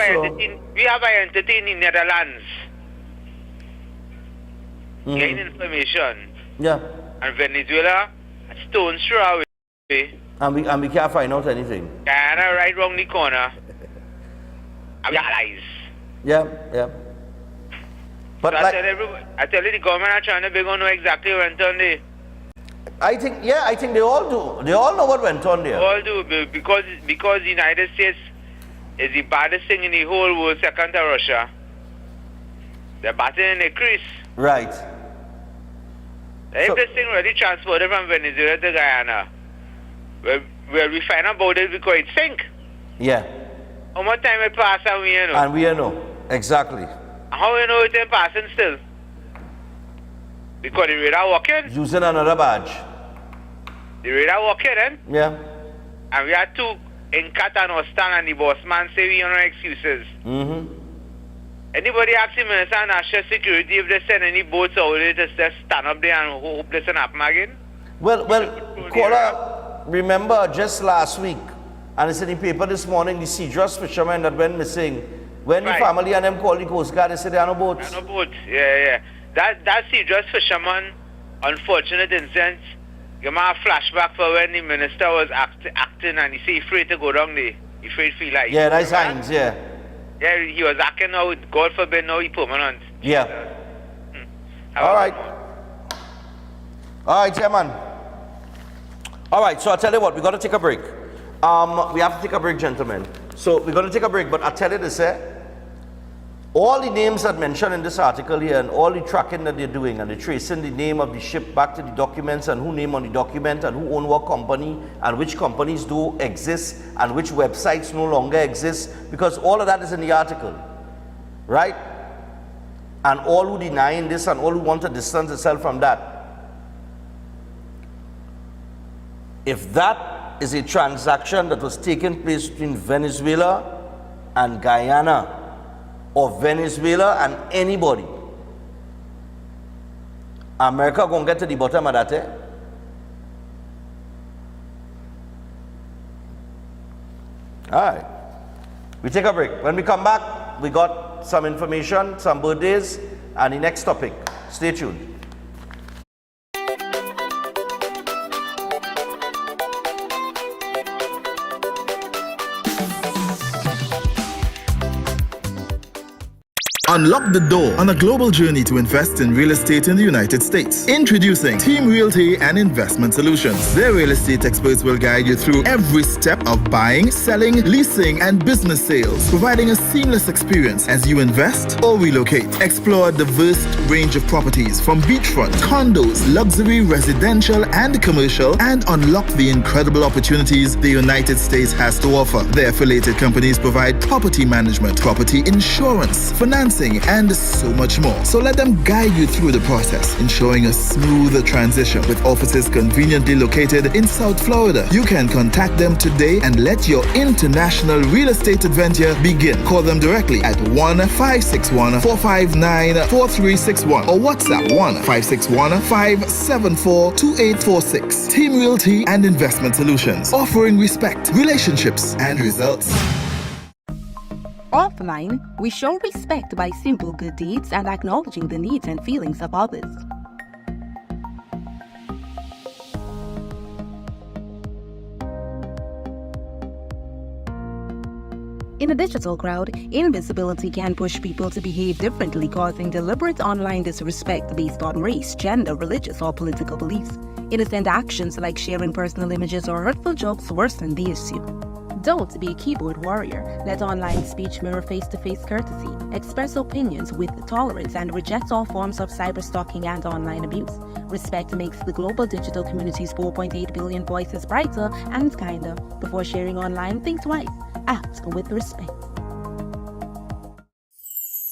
an entity in the Netherlands. Getting information. Yeah. And Venezuela, a stone's throw away. And we can't find out anything. Guyana right round the corner. And we allies. Yeah. But so I tell you, the government are trying to know exactly when on the I think they all do. They all know what went on there. All do, because the United States is the baddest thing in the whole world, second to Russia. They're battling in the crease. Right. If this thing really transported from Venezuela to Guyana, well, we find out about it because it sink. Yeah. How much time it passed and we know? And we know. Exactly. How you know it's in passing still? Because the radar working. Using another badge. The radar working, then? Yeah. And we had to in Qatar or stand and the boss man say we have no excuses. Mm-hmm. Anybody ask him Minister of National Security if they send any boats out there to just stand up there and hope this doesn't happen again? Well, Kola, remember just last week, and it's in the paper this morning, the Cedros fishermen that went missing. When the family and them called the Coast Guard, they said there are no boats. There are no boats, yeah. That Cedros fisherman, unfortunate instance, give me a flashback for when the minister was acting and he said he's afraid to go down there. He's afraid to feel like. Yeah, that's Hines, yeah. Yeah, he was acting now, God forbid, now he's permanent. Yeah. All right. All right, Chairman. All right, so I'll tell you what, we got to take a break. We have to take a break, gentlemen. So we're going to take a break, but I'll tell you this, all the names that mentioned in this article here and all the tracking that they're doing and they're tracing the name of the ship back to the documents and who name on the document and who own what company and which companies do exist and which websites no longer exist, because all of that is in the article, right? And all who denying this and all who want to distance themselves from that. If that is a transaction that was taking place between Venezuela and Guyana, or Venezuela and anybody, America gonna get to the bottom of that, All right. We take a break. When we come back, we got some information, some birthdays, and the next topic. Stay tuned. Unlock the door on a global journey to invest in real estate in the United States. Introducing Team Realty and Investment Solutions. Their real estate experts will guide you through every step of buying, selling, leasing, and business sales, providing a seamless experience as you invest or relocate. Explore a diverse range of properties from beachfront, condos, luxury, residential, and commercial, and unlock the incredible opportunities the United States has to offer. Their affiliated companies provide property management, property insurance, financing, and so much more. So let them guide you through the process, ensuring a smoother transition with offices conveniently located in South Florida. You can contact them today and let your international real estate adventure begin. Call them directly at 1-561-459-4361 or WhatsApp 1-561-574-2846. Team Realty and Investment Solutions, offering respect, relationships, and results. Offline, we show respect by simple good deeds and acknowledging the needs and feelings of others. In a digital crowd, invisibility can push people to behave differently, causing deliberate online disrespect based on race, gender, religious, or political beliefs. Innocent actions like sharing personal images or hurtful jokes worsen the issue. Don't be a keyboard warrior. Let online speech mirror face-to-face courtesy. Express opinions with tolerance and reject all forms of cyberstalking and online abuse. Respect makes the global digital community's 4.8 billion voices brighter and kinder. Before sharing online, think twice. Act with respect.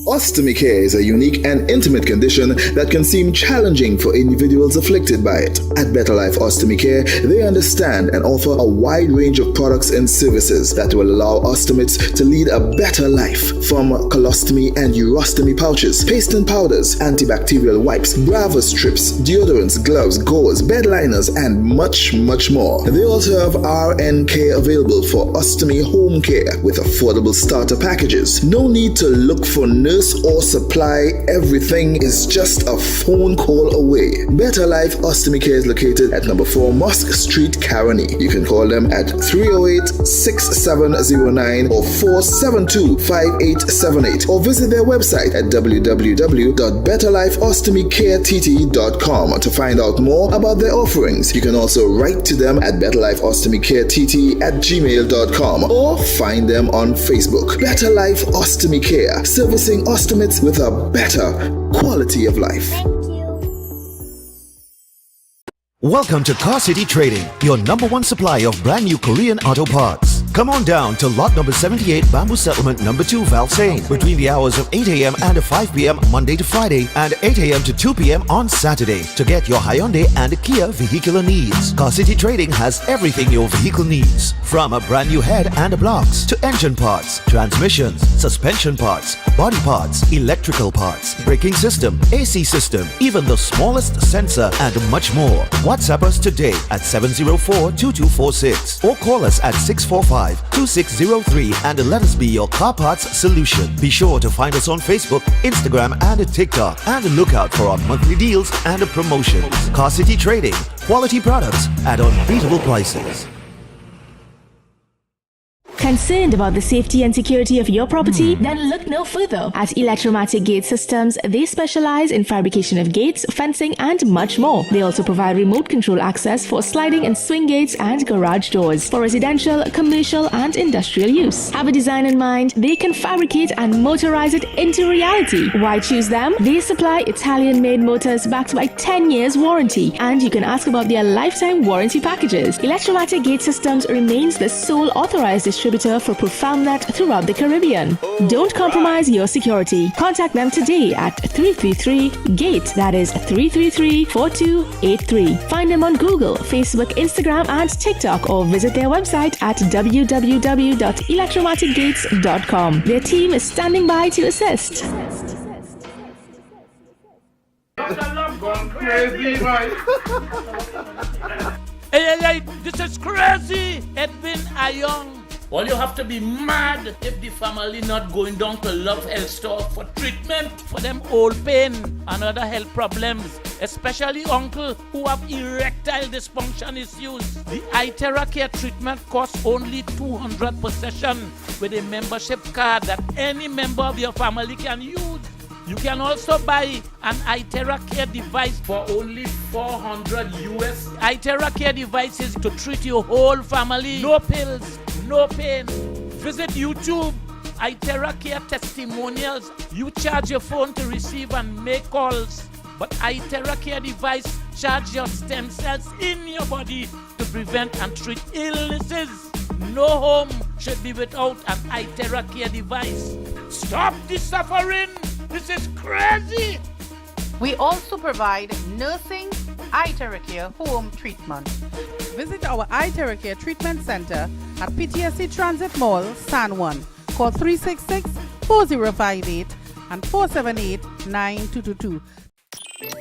Ostomy care is a unique and intimate condition that can seem challenging for individuals afflicted by it. At Better Life Ostomy Care, they understand and offer a wide range of products and services that will allow ostomates to lead a better life, from colostomy and urostomy pouches, paste and powders, antibacterial wipes, Brava strips, deodorants, gloves, gauze, bed liners, and much more. They also have RN care available for ostomy home care with affordable starter packages. No need to look for nurses nurse or supply everything is just a phone call away. Better Life Ostomy Care is located at number 4 Mosque Street, Caroni. You can call them at 308-6709 or 472-5878 or visit their website at www.betterlifeostomycareTT.com to find out more about their offerings. You can also write to them at betterlifeostomycareTT@gmail.com or find them on Facebook. Better Life Ostomy Care, servicing ostomates with a better quality of life. Welcome to Car City Trading, your number one supply of brand new Korean auto parts. Come on down to lot number 78 Bamboo Settlement number 2 Valsane between the hours of 8 a.m. and 5 p.m. Monday to Friday and 8 a.m. to 2 p.m. on Saturday to get your Hyundai and Kia vehicular needs. Car City Trading has everything your vehicle needs, from a brand new head and blocks to engine parts, transmissions, suspension parts, body parts, electrical parts, braking system, AC system, even the smallest sensor and much more. WhatsApp us today at 704-2246 or call us at 645-2603 and let us be your car parts solution. Be sure to find us on Facebook, Instagram and TikTok and look out for our monthly deals and promotions. Car City Trading, quality products at unbeatable prices. Concerned about the safety and security of your property? Then look no further. At Electromatic Gate Systems, they specialize in fabrication of gates, fencing, and much more. They also provide remote control access for sliding and swing gates and garage doors for residential, commercial, and industrial use. Have a design in mind? They can fabricate and motorize it into reality. Why choose them? They supply Italian-made motors backed by 10 years warranty, and you can ask about their lifetime warranty packages. Electromatic Gate Systems remains the sole authorized distributor for ProfoundNet throughout the Caribbean. Don't compromise your security. Contact them today at 333-GATE, that is 333-4283. Find them on Google, Facebook, Instagram, and TikTok, or visit their website at www.electromaticgates.com. Their team is standing by to assist. Hey, this is crazy. Edwin Ayong. Well, you have to be mad if the family not going down to Love Health Store for treatment for them old pain and other health problems, especially uncle who have erectile dysfunction issues. The iTerra Care treatment costs only 200 per session with a membership card that any member of your family can use. You can also buy an iTerra Care device for only $400 US. iTerra Care devices to treat your whole family. No pills, no pain. Visit YouTube, iTerra Care testimonials. You charge your phone to receive and make calls. But iTerra Care device charge your stem cells in your body to prevent and treat illnesses. No home should be without an iTerra Care device. Stop the suffering. This is crazy. We also provide nursing, iTerra Care home treatment. Visit our iTerra Care treatment center at PTSD Transit Mall, San Juan. Call 366-4058 and 478-9222.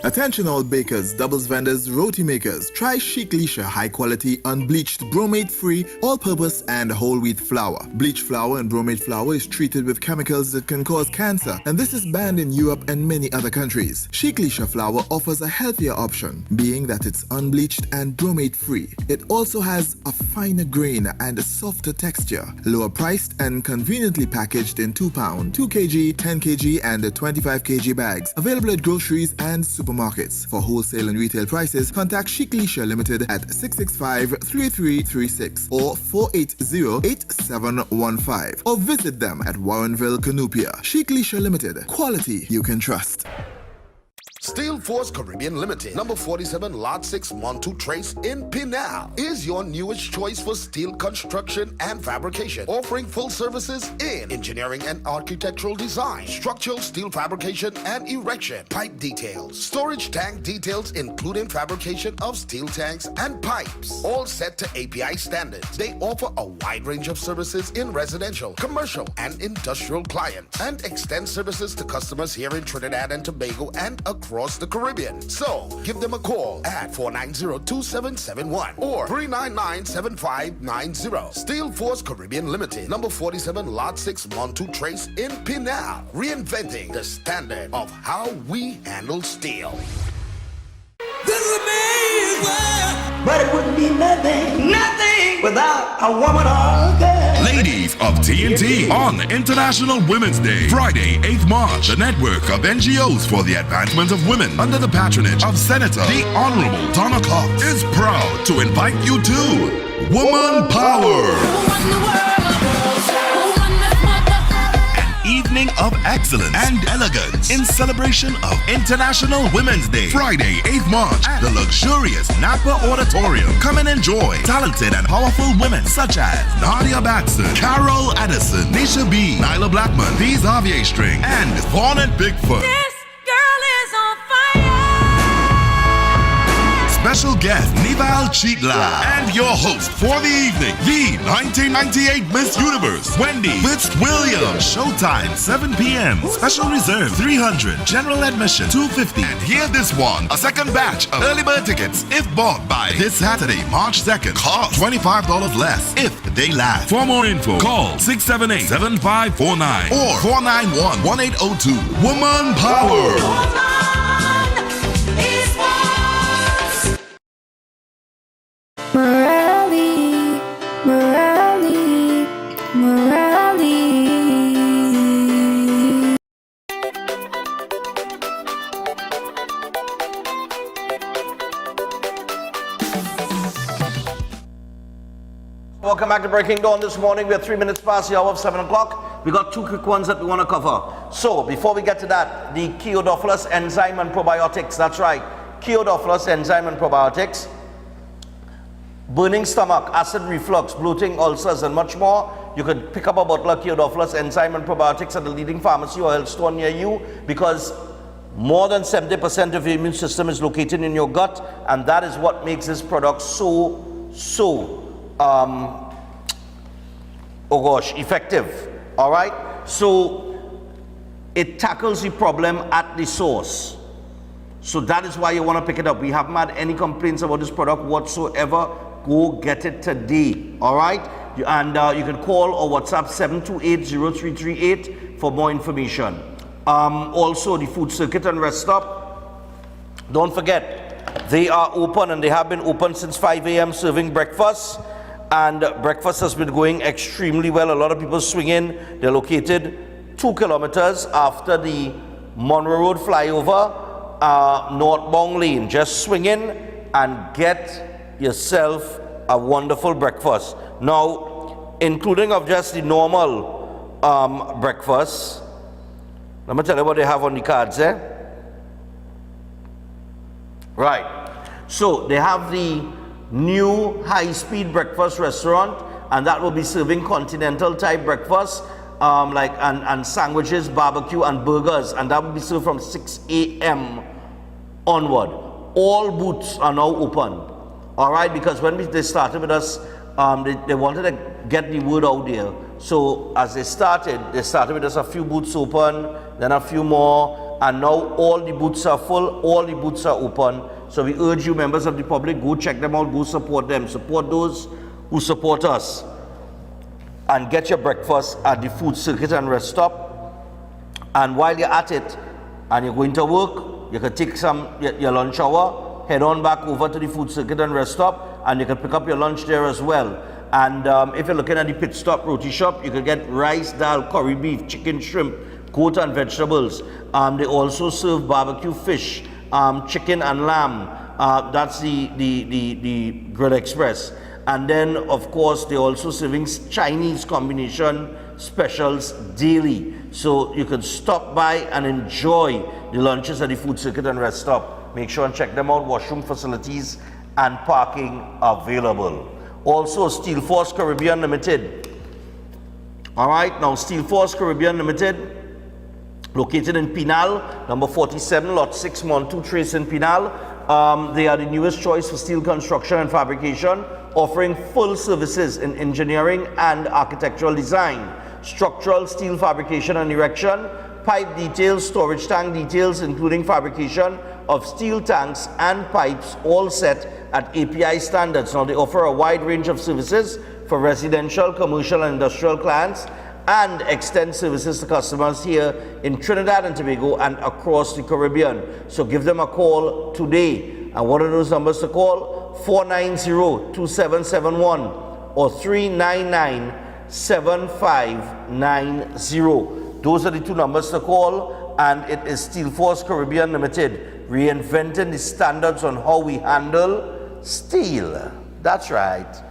Attention all bakers, doubles vendors, roti makers. Try Chic Leisha high quality unbleached bromate free all-purpose and whole wheat flour. Bleached flour and bromate flour is treated with chemicals that can cause cancer, and this is banned in Europe and many other countries. Chic Leisha flour offers a healthier option, being that it's unbleached and bromate free. It also has a finer grain and a softer texture, lower priced and conveniently packaged in 2 pound, 2 kg, 10 kg and 25 kg bags. Available at groceries and supermarkets. For wholesale and retail prices, contact Chic Leisha Limited at 665-3336 or 480-8715 or visit them at Warrenville, Canupia. Chic Leisha Limited. Quality you can trust. Steel Force Caribbean Limited, number 47, Lot 6, Montu Trace in Pinal, is your newest choice for steel construction and fabrication, offering full services in engineering and architectural design, structural steel fabrication and erection, pipe details, storage tank details including fabrication of steel tanks and pipes, all set to API standards. They offer a wide range of services in residential, commercial, and industrial clients, and extend services to customers here in Trinidad and Tobago and across across the Caribbean. So give them a call at 490-2771 or 399-7590. Steel Force Caribbean Limited, number 47 Lot 6 Montu Trace in Pinal, reinventing the standard of how we handle steel. This is amazing, but it wouldn't be nothing without a woman or a girl. Ladies of TNT on International Women's Day, Friday, 8th March. The network of NGOs for the advancement of women under the patronage of Senator the Honorable Donna Cox is proud to invite you to Woman Power. Evening of excellence and elegance in celebration of International Women's Day, Friday, 8th March at the luxurious Napa Auditorium. Come and enjoy talented and powerful women such as Nadia Batson, Carol Addison, Nisha B, Nyla Blackman, These Javier String, and Vaughn and Bigfoot. This girl is on fire. Special guest Nival Cheetla and your host for the evening, the 1998 Miss Universe, Wendy Fitzwilliams. Showtime 7 p.m. Special reserve 300, general admission 250. And hear this one: a second batch of early bird tickets if bought by this Saturday, March 2nd, cost $25 less if they last. For more info, call 678-7549 or 491-1802. Woman Power. Welcome back to Breaking Dawn this morning. We're 3 minutes past the hour of 7 o'clock. We got two quick ones that we want to cover. So before we get to that, the Kiodophilus enzyme and probiotics. That's right, Kiodophilus enzyme and probiotics. Burning stomach, acid reflux, bloating, ulcers, and much more. You could pick up a bottle of Kiodophilus enzyme and probiotics at the leading pharmacy or health store near you, because more than 70% of your immune system is located in your gut, and that is what makes this product so effective. All right, so it tackles the problem at the source. So that is why you want to pick it up. We haven't had any complaints about this product whatsoever. Go get it today. All right, and you can call or WhatsApp 728-0338 for more information. Also, the food circuit and rest stop, don't forget, they are open, and they have been open since 5 a.m. serving breakfast. And breakfast has been going extremely well. A lot of people swing in. They're located 2 kilometers after the Monroe Road flyover, northbound lane. Just swing in and get yourself a wonderful breakfast. Now, including of just the normal breakfast, let me tell you what they have on the cards, Right. So they have the new high-speed breakfast restaurant, and that will be serving continental type breakfast, and sandwiches, barbecue, and burgers, and that will be served from 6 a.m. onward. All booths are now open. All right, because when they started with us, they wanted to get the word out there. So as they started with us a few booths open, then a few more, and now all the booths are full, all the booths are open. So we urge you, members of the public, go check them out, go support them, support those who support us, and get your breakfast at the food circuit and rest stop. And while you're at it and you're going to work, you can take your lunch hour, head on back over to the food circuit and rest stop, and you can pick up your lunch there as well. And if you're looking at the pit stop roti shop, you can get rice, dal, curry beef, chicken, shrimp, goat and vegetables. They also serve barbecue fish, chicken and lamb. That's the Grill Express. And then, of course, they're also serving Chinese combination specials daily. So you can stop by and enjoy the lunches at the food circuit and rest stop. Make sure and check them out. Washroom facilities and parking available. Also, Steel Force Caribbean Limited. All right, now Steel Force Caribbean Limited, located in Pinal, number 47, lot 6, Montu Trace in Pinal. They are the newest choice for steel construction and fabrication, offering full services in engineering and architectural design, structural steel fabrication and erection, pipe details, storage tank details, including fabrication of steel tanks and pipes, all set at API standards. Now, they offer a wide range of services for residential, commercial, and industrial clients, and extend services to customers here in Trinidad and Tobago and across the Caribbean. So give them a call today. And what are those numbers to call? 490-2771 or 399-7590. Those are the two numbers to call, and it is Steel Force Caribbean Limited, reinventing the standards on how we handle steel. That's right.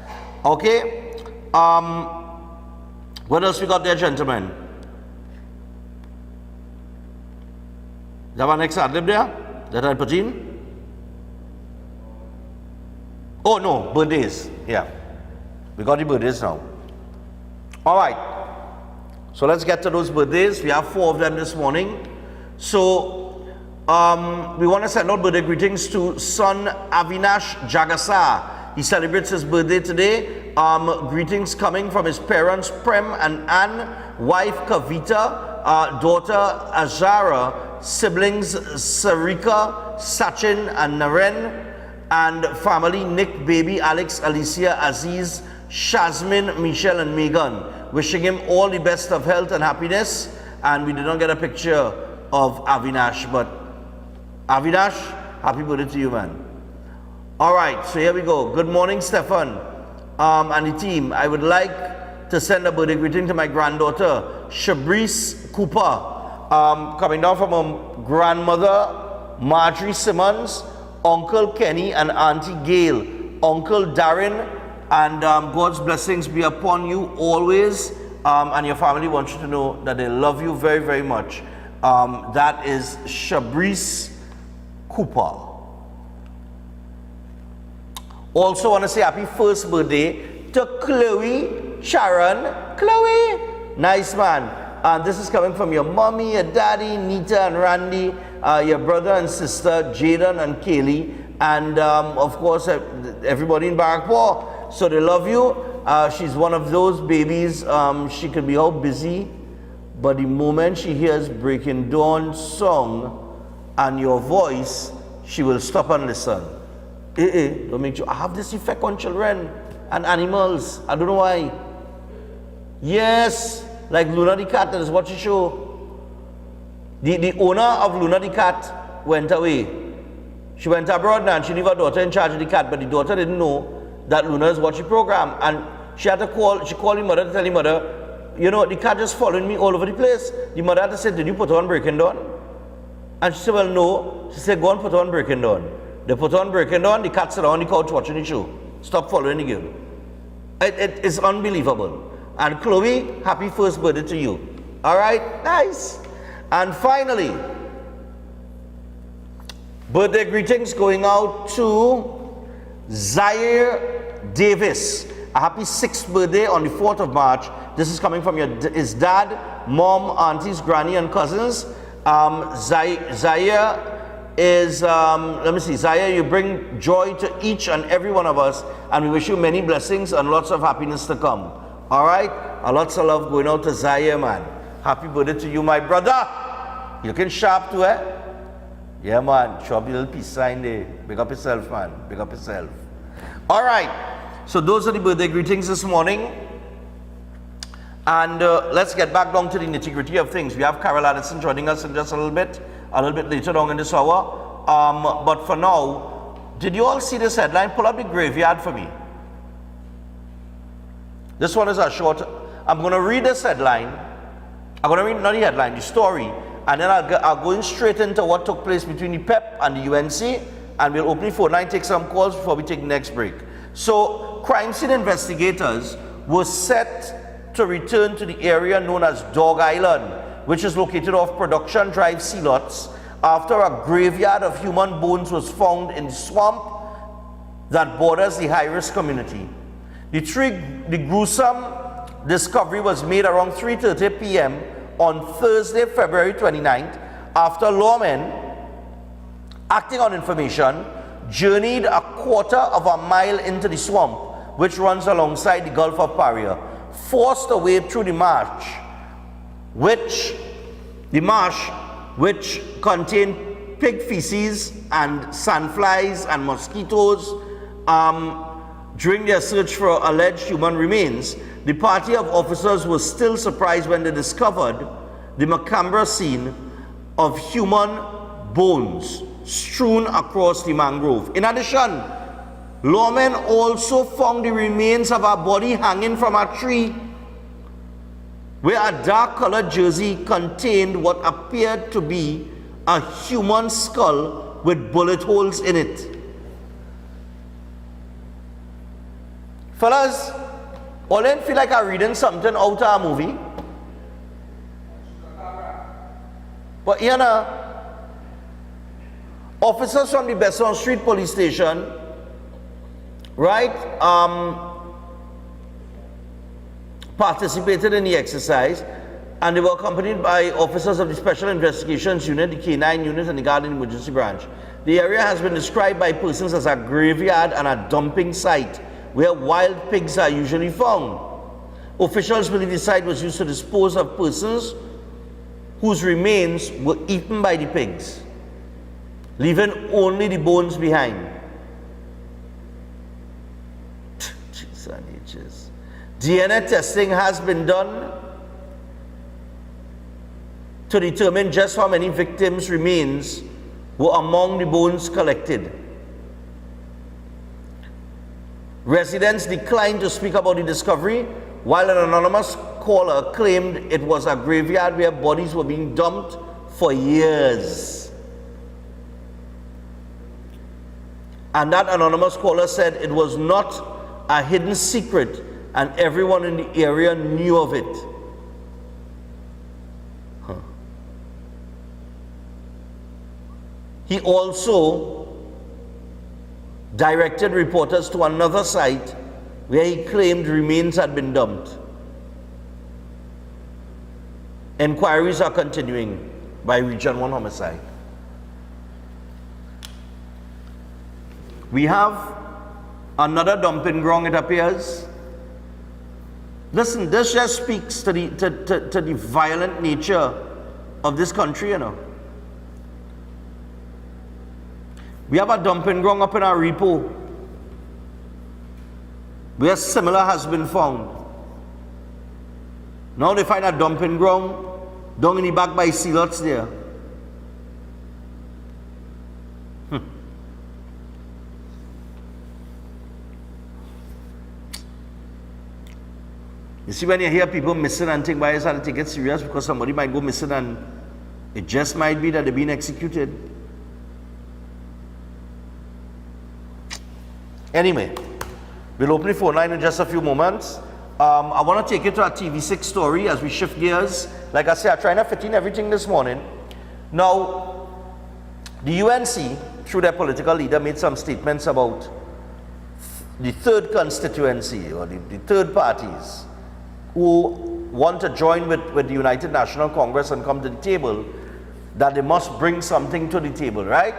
Okay. What else we got there, gentlemen? Is that our next ad-lib there? That I put in? Oh no, birthdays. Yeah. We got the birthdays now. Alright. So let's get to those birthdays. We have 4 of them this morning. So we want to send out birthday greetings to son Avinash Jagasa. He celebrates his birthday today. Greetings coming from his parents Prem and Anne, wife Kavita, daughter Azara, siblings Sarika, Sachin and Naren, and family Nick, baby, Alex, Alicia, Aziz, Shazmin, Michelle and Megan. Wishing him all the best of health and happiness. And we did not get a picture of Avinash, but Avinash, happy birthday to you, man. Alright, so here we go. Good morning, Stephan and the team. I would like to send a birthday greeting to my granddaughter, Shabrice Cooper, coming down from her grandmother, Marjorie Simmons, Uncle Kenny and Auntie Gail, Uncle Darren, and God's blessings be upon you always, and your family wants you to know that they love you very, very much. That is Shabrice Cooper. Also want to say happy first birthday to Chloe Sharon. Chloe, nice man. This is coming from your mommy, your daddy, Nita and Randy, your brother and sister, Jaden and Kaylee, and of course everybody in Barrackpore. So they love you. She's one of those babies, she can be all busy, but the moment she hears Breaking Dawn song and your voice, she will stop and listen. Don't make sure. I have this effect on children and animals. I don't know why. Yes, like Luna the cat, that is what she show. The owner of Luna the cat went away. She went abroad now and she leave her daughter in charge of the cat, but the daughter didn't know that Luna is watching the program. And she had to call, she called the mother to tell the mother, you know, the cat just following me all over the place. The mother had to say, did you put on Breaking Dawn? And she said, well, no. She said, go and put on Breaking Dawn. They put on Breaking Dawn, the cat sat on the couch watching the show. Stop following the girl. It is unbelievable. And Chloe, happy first birthday to you. Alright, nice. And finally, birthday greetings going out to Zaire Davis. A happy 6th birthday on the 4th of March. This is coming from his dad, mom, aunties, granny, and cousins. Zaire is, let me see, Zaire, you bring joy to each and every one of us, and we wish you many blessings and lots of happiness to come. All right? And lots of love going out to Zaire, man. Happy birthday to you, my brother. You looking sharp too, eh? Yeah, man. Show up your little peace sign there. Big up yourself, man. Big up yourself. All right. So those are the birthday greetings this morning. And let's get back down to the nitty-gritty of things. We have Carol Addison joining us in just a little bit later on in this hour. But for now, did you all see this headline? Pull up the graveyard for me. This one is a short. I'm going to read this headline. I'm going to read not the headline, the story. And then I'll go in straight into what took place between the PEP and the UNC. And we'll open the phone line, take some calls before we take the next break. So, crime scene investigators were set to return to the area known as Dog Island, which is located off Production Drive Sea Lots, after a graveyard of human bones was found in the swamp that borders the high-risk community. The gruesome discovery was made around 3:30 p.m. on Thursday, February 29th, after lawmen, acting on information, journeyed a quarter of a mile into the swamp, which runs alongside the Gulf of Paria, forced a way through the marsh, which The marsh, which contained pig feces and sandflies and mosquitoes, during their search for alleged human remains, the party of officers was still surprised when they discovered the macabre scene of human bones strewn across the mangrove. In addition, lawmen also found the remains of a body hanging from a tree, where a dark-colored jersey contained what appeared to be a human skull with bullet holes in it. Fellas, all I feel like I'm reading something out of a movie. But you know, officers from the Besson Street Police Station, right, participated in the exercise, and they were accompanied by officers of the Special Investigations Unit, the K9 Unit, and the Guard and Emergency Branch. The area has been described by persons as a graveyard and a dumping site where wild pigs are usually found. Officials believe the site was used to dispose of persons whose remains were eaten by the pigs, leaving only the bones behind. DNA testing has been done to determine just how many victims' remains were among the bones collected. Residents declined to speak about the discovery, while an anonymous caller claimed it was a graveyard where bodies were being dumped for years. And that anonymous caller said it was not a hidden secret and everyone in the area knew of it. He also directed reporters to another site where he claimed remains had been dumped. Inquiries are continuing by Region 1 Homicide. We have another dumping ground, it appears. Listen, this just speaks to the violent nature of this country, you know. We have a dumping ground up in our repo where similar has been found. Now they find a dumping ground down in the back by Sealots there. You see, when you hear people missing and think, why is that, take it serious? Because somebody might go missing and it just might be that they're being executed. Anyway, we'll open the phone line in just a few moments. I want to take you to a TV6 story as we shift gears. Like I said, I'm trying to fit in everything this morning. Now, the UNC, through their political leader, made some statements about the third constituency or the third parties who want to join with the United National Congress and come to the table, that they must bring something to the table, right?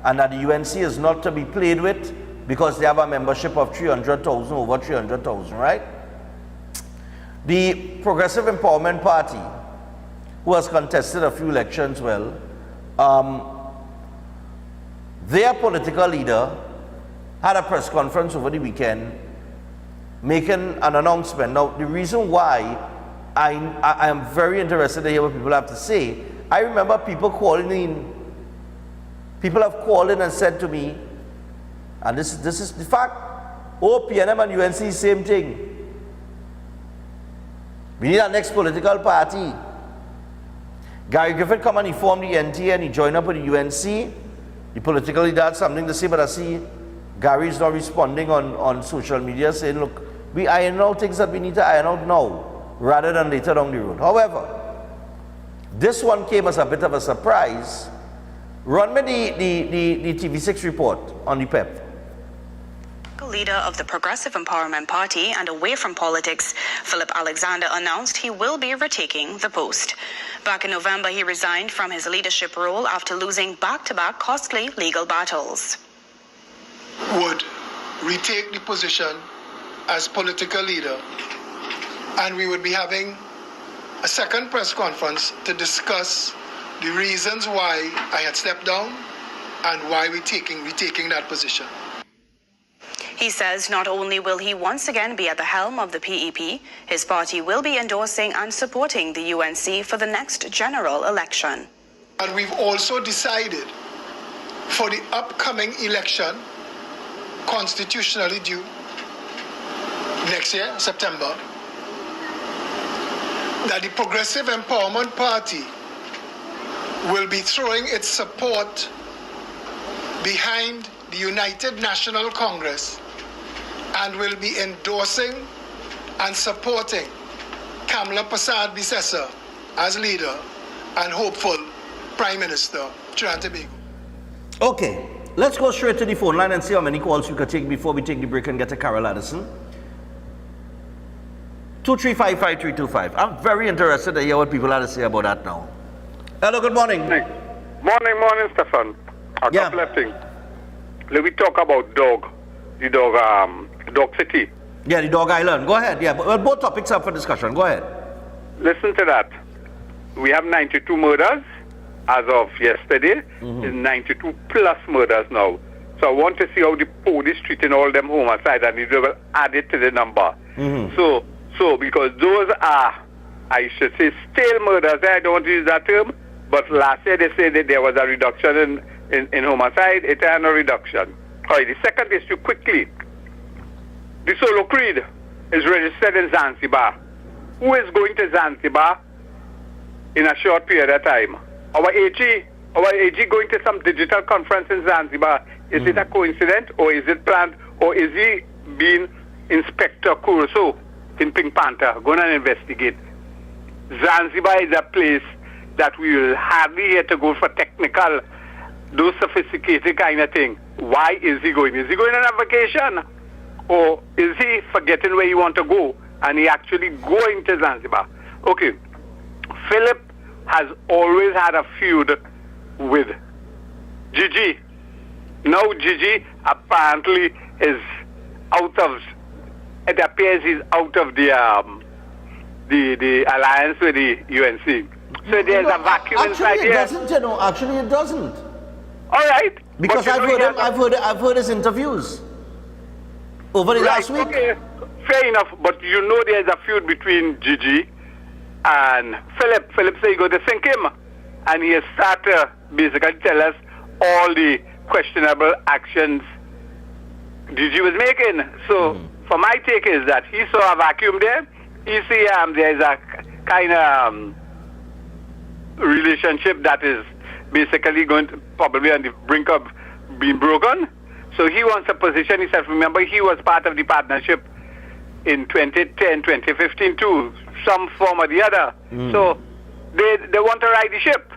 And that the UNC is not to be played with because they have a membership of 300,000, over 300,000, right? The Progressive Empowerment Party, who has contested a few elections, well, their political leader had a press conference over the weekend making an announcement. Now, the reason why I am very interested to hear what people have to say, I remember people calling in, people have called in and said to me, and this is the fact, oh, PNM and UNC, same thing. We need our next political party. Gary Griffith come and he formed the NTA and he joined up with the UNC. The political leader had something to say, but I see Gary is not responding on social media saying, look, we iron out things that we need to iron out now, rather than later down the road. However, this one came as a bit of a surprise. Run me the TV6 report on the PEP. Leader of the Progressive Empowerment Party and away from politics, Philip Alexander announced he will be retaking the post. Back in November, he resigned from his leadership role after losing back-to-back costly legal battles. Would retake the position as political leader, and we would be having a second press conference to discuss the reasons why I had stepped down and why we're taking that position. He says not only will he once again be at the helm of the PEP, his party will be endorsing and supporting the UNC for the next general election. And we've also decided for the upcoming election, constitutionally due next year, September, that the Progressive Empowerment Party will be throwing its support behind the United National Congress and will be endorsing and supporting Kamla Persad-Bissessar as leader and hopeful Prime Minister, Trinidad and Tobago. Okay, let's go straight to the phone line and see how many calls we could take before we take the break and get to Carol Addison. 2355325. I'm very interested to hear what people have to say about that now. Hello, good morning. Morning, Stephan. A couple of things. Let me talk about Dog City. Yeah, the Dog Island. Go ahead. Yeah, but both topics up for discussion. Go ahead. Listen to that. We have 92 murders as of yesterday. It's 92 plus murders now. So I want to see how the police treating all them homicides, and they will add it to the number. So because those are, I should say, stale murders. I don't want to use that term, but last year they said that there was a reduction in homicide. It had no reduction. All right, the second issue quickly. The Solo Creed is registered in Zanzibar. Who is going to Zanzibar in a short period of time? Our AG going to some digital conference in Zanzibar. Is it a coincidence, or is it planned, or is he being Inspector Curso in Pink Panther, going to investigate? Zanzibar is a place that we will hardly here to go for technical, those sophisticated kind of thing. Why is he going? Is he going on a vacation? Or is he forgetting where he want to go and he actually going to Zanzibar? Okay, Philip has always had a feud with Gigi. Now Gigi apparently is out of, it appears he's out of the alliance with the UNC. So there's a vacuum inside here. Actually it doesn't. All right. Because I've heard his interviews over the last week. Okay, fair enough. But you know there's a feud between Gigi and Philip. Philip said he's going to sink him. And he has started to basically tell us all the questionable actions Gigi was making. So for my take is that he saw a vacuum there. He see there's a kind of relationship that is basically going to probably on the brink of being broken. So he wants a position. He said, remember, he was part of the partnership in 2010, 2015 too, some form or the other. So they want to ride the ship.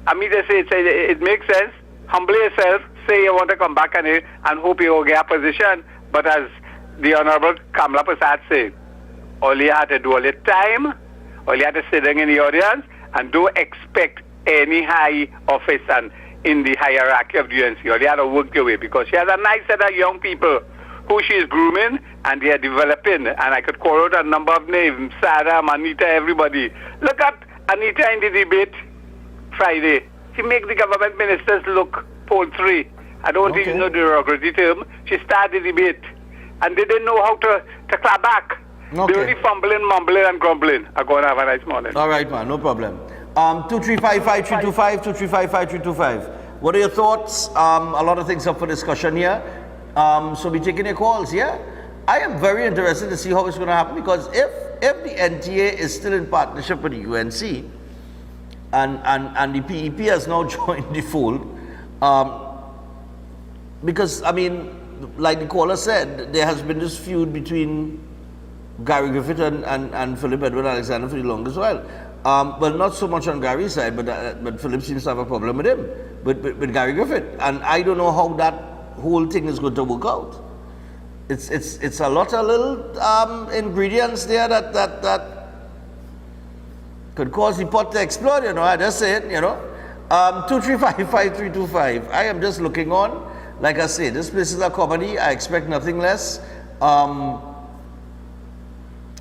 I mean, they say it makes sense. Humble yourself, say you want to come back and hope you will get a position. But as the Honorable Kamla Persad said, all you had to do all the time, all you had to sit down in the audience, and don't expect any high office and in the hierarchy of the UNC. All you had to work your way, because she has a nice set of young people who she is grooming, and they are developing. And I could call out a number of names, Sarah, Anita, everybody. Look at Anita in the debate Friday. She make the government ministers look poultry. I don't even know the derogatory term. She started the debate, and they didn't know how to clap back. They only fumbling, mumbling, and grumbling. I'm going to have a nice morning. All right, man, no problem. 2355325, 2355325. What are your thoughts? A lot of things up for discussion here. So be taking your calls, yeah? I am very interested to see how it's going to happen, because if the NTA is still in partnership with the UNC and the PEP has now joined the fold, because, I mean, like the caller said, there has been this feud between Gary Griffith and Philip Edward Alexander for the longest while. Well, not so much on Gary's side, but Philip seems to have a problem with him, with Gary Griffith. And I don't know how that whole thing is going to work out. It's a lot of little ingredients there that could cause the pot to explode, you know. I just say it, you know. 2355325. I am just looking on. Like I say, this place is a comedy. I expect nothing less.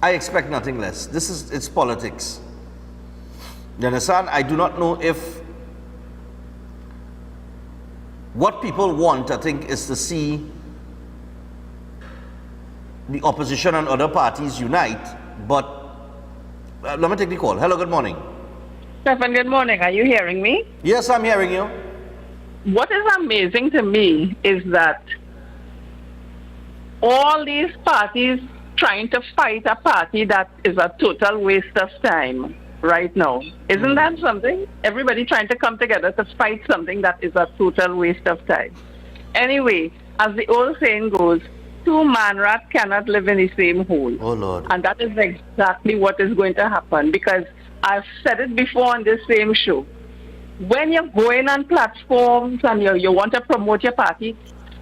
I expect nothing less. It's politics. You understand? I do not know if what people want, I think, is to see the opposition and other parties unite. But let me take the call. Hello, good morning. Stephan, good morning. Are you hearing me? Yes, I'm hearing you. What is amazing to me is that all these parties trying to fight a party that is a total waste of time right now. Isn't that something? Everybody trying to come together to fight something that is a total waste of time. Anyway, as the old saying goes, two man rats cannot live in the same hole. Oh, Lord. And that is exactly what is going to happen, because I've said it before on this same show. When you're going on platforms and you want to promote your party,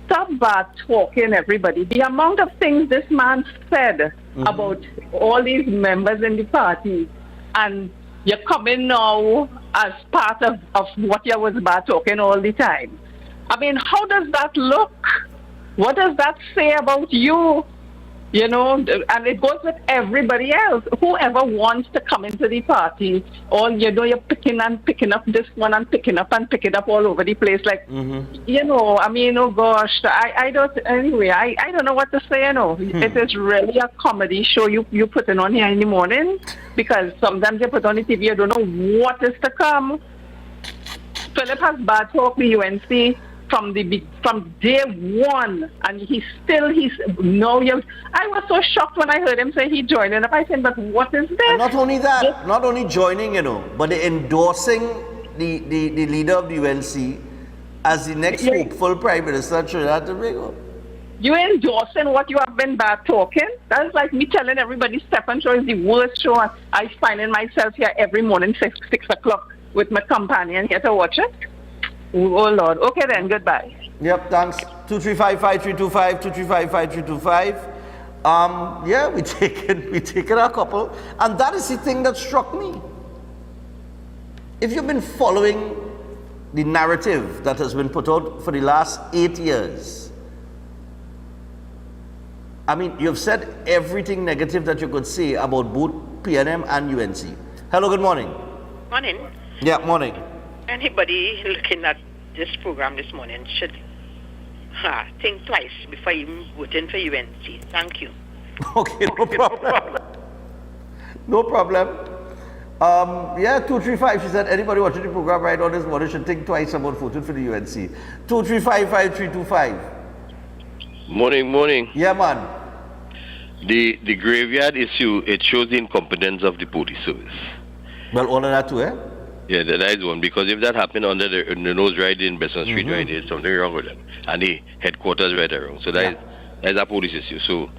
stop bad talking, everybody. The amount of things this man said about all these members in the party, and you're coming now as part of what you was bad talking all the time. I mean, how does that look? What does that say about you? You know, and it goes with everybody else. Whoever wants to come into the party, or, you know, you're picking up this one and picking up all over the place. Like, you know, I mean, oh gosh, I don't, anyway, I don't know what to say, you know. It is really a comedy show you putting on here in the morning, because sometimes you put on the TV, you don't know what is to come. Philip has bad talk the UNC from day one, and he's no. I was so shocked when I heard him say he joined up. I said, but what is this? And not only that, not only joining, you know, but endorsing the leader of the UNC as the next hopeful Prime Minister of Trinidad and Tobago. You endorsing what you have been bad talking? That's like me telling everybody Stephan show is the worst show. I find myself here every morning 6 o'clock with my companion here to watch it. Oh Lord. Okay then, goodbye. Yep, thanks. 235-5325, 235-5325. Yeah, we taken a couple. And that is the thing that struck me. If you've been following the narrative that has been put out for the last 8 years, I mean, you've said everything negative that you could say about both PNM and UNC. Hello, good morning. Morning. Yeah, morning. Anybody looking at this program this morning should think twice before even voting for UNC. Thank you. Okay, no problem. No problem. Yeah, 235, she said, anybody watching the program right on this morning should think twice about voting for the UNC. 235-5325. Morning. Yeah, man. The graveyard issue, it shows the incompetence of the police service. Well, all of that too, eh? Yeah, that is one. Because if that happened under the nose right in Besson Street, right, there's something wrong with them. And the headquarters right around. So that is a police issue. So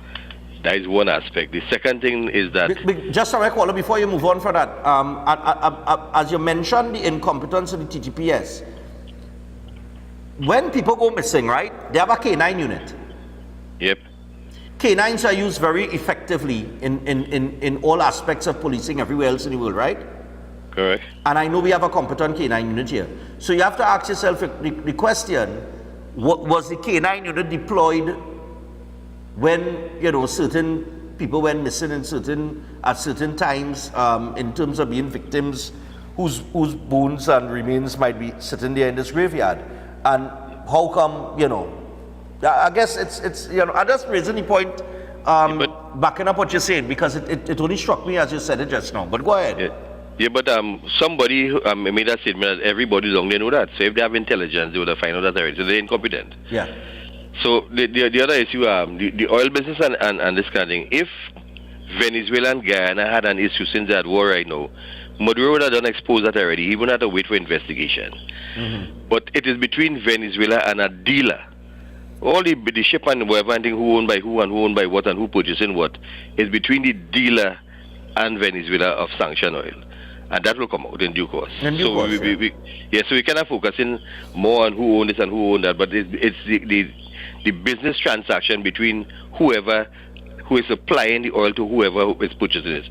that is one aspect. The second thing is that... Just a record, before you move on for that, as you mentioned the incompetence of the TTPS, when people go missing, right, they have a K9 unit. Yep. K9s are used very effectively in all aspects of policing everywhere else in the world, right? Correct. And I know we have a competent K9 unit here. So you have to ask yourself the question, what was the K9 unit deployed when, you know, certain people went missing at certain times in terms of being victims whose bones and remains might be sitting there in this graveyard? And how come, you know, I guess it's you know, I just raising the point, backing up what you're saying, because it only struck me as you said it just now. But go ahead. Yeah, but somebody made that statement that everybody down there know that. So if they have intelligence, they would have found out that already. So they're incompetent. Yeah. So the other issue, the oil business and this kind of thing, if Venezuela and Guyana had an issue since they're at war right now, Maduro would have done expose that already. He wouldn't have to wait for investigation. But it is between Venezuela and a dealer. All the ship and whatever, and who owned by who and who owned by what and who purchasing what is between the dealer and Venezuela of sanctioned oil. And that will come out in due course. So we cannot focus in more on who owned this and who owned that, but it's the business transaction between whoever who is supplying the oil to whoever is purchasing it.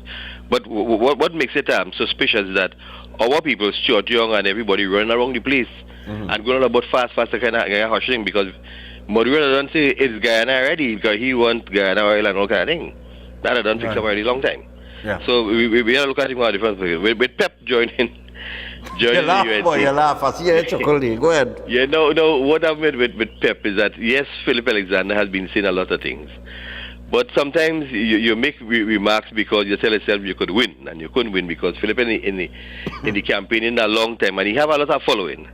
But what makes it suspicious is that our people, Stuart Young and everybody, running around the place and going about fast kind of hushing, because Maduro don't say it's Guyana already because he wants Guyana oil and all kind of thing. That I done fix up already long time. Yeah. So we are looking at it from a different perspective. With Pep joining You laugh, the UNC. boy, you laugh. I see you chuckle. Go ahead. Yeah, no. What I've made with Pep is that yes, Philip Alexander has been saying a lot of things, but sometimes you make remarks because you tell yourself you could win, and you couldn't win because Philip in the campaign in a long time, and he have a lot of following.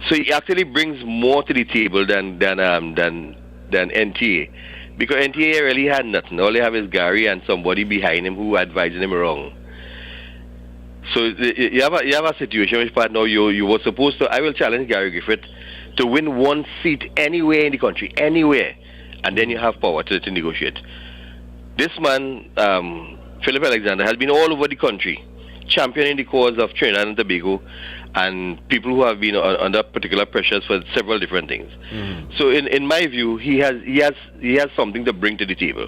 So he actually brings more to the table than NTA, because NTA really had nothing. All they have is Gary and somebody behind him who advising him wrong. So you have a situation which part now you were supposed to. I will challenge Gary Griffith to win one seat anywhere in the country, anywhere, and then you have power to negotiate. This man, Philip Alexander, has been all over the country, championing the cause of Trinidad and Tobago, and people who have been under particular pressures for several different things. So in my view, he has something to bring to the table,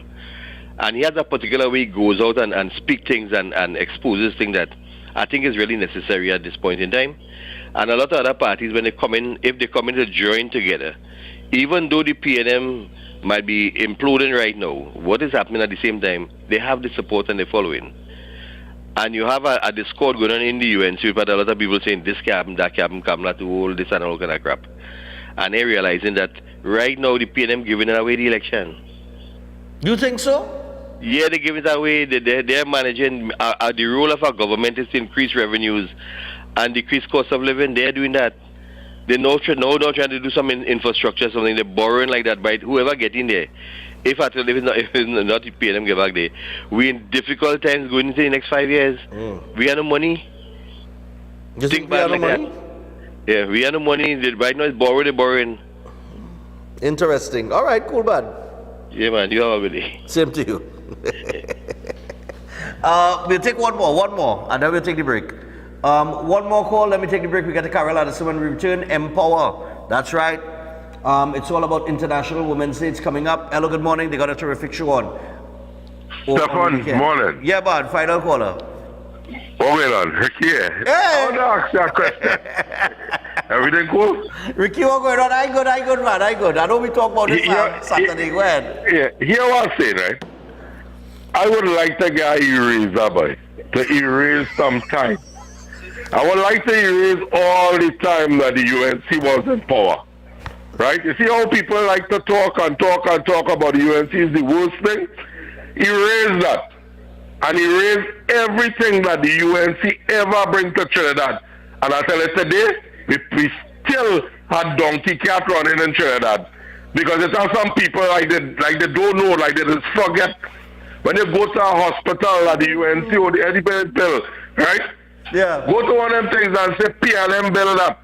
and he has a particular way he goes out and speak things and exposes things that I think is really necessary at this point in time. And a lot of other parties, when they come in, if they come in to join together, even though the PNM might be imploding right now, what is happening at the same time, they have the support and the following. And you have a discord going on in the UNC. We've had a lot of people saying this can happen, that can happen, Kamala to all this and all kind of crap. And they're realizing that right now the PNM giving away the election. You think so? Yeah, they give it away. They're managing. The role of our government is to increase revenues and decrease cost of living. They're doing that. They're now trying to do some infrastructure, something. They're borrowing like that by whoever get in there. If at all, if it's not the PNM get back there, we're in difficult times going into the next 5 years. We have no money. You think we have no money? Yeah, we have no money. Right now it's borrowing. Interesting. All right, cool, bud. Yeah, man, you have a day. Same to you. We'll take one more, and then we'll take the break. One more call, let me take the break. We get to Carol Addison when we return. Empower, that's right. It's all about International Women's Day. It's coming up. Hello, good morning. They got a terrific show on. Stephan, morning. Yeah, bud, final caller. What's going on? Ricky here. Hey! I want to ask you a question. Everything cool? Ricky, what's going on? I good, man. I good. I know we talk about this Saturday. Go ahead. Yeah, hear what I'm saying, right? I would like to get eraser, boy, to erase some time. I would like to erase all the time that the UNC was in power. Right? You see how people like to talk about the UNC is the worst thing? Erase that. And erase everything that the UNC ever bring to Trinidad. And I tell you today, we still had donkey cat running in Trinidad. Because it has some people like they don't know, like they just forget. When you go to a hospital at the UNC or the Edinburgh bill, right? Yeah. Go to one of them things and say PLM build up.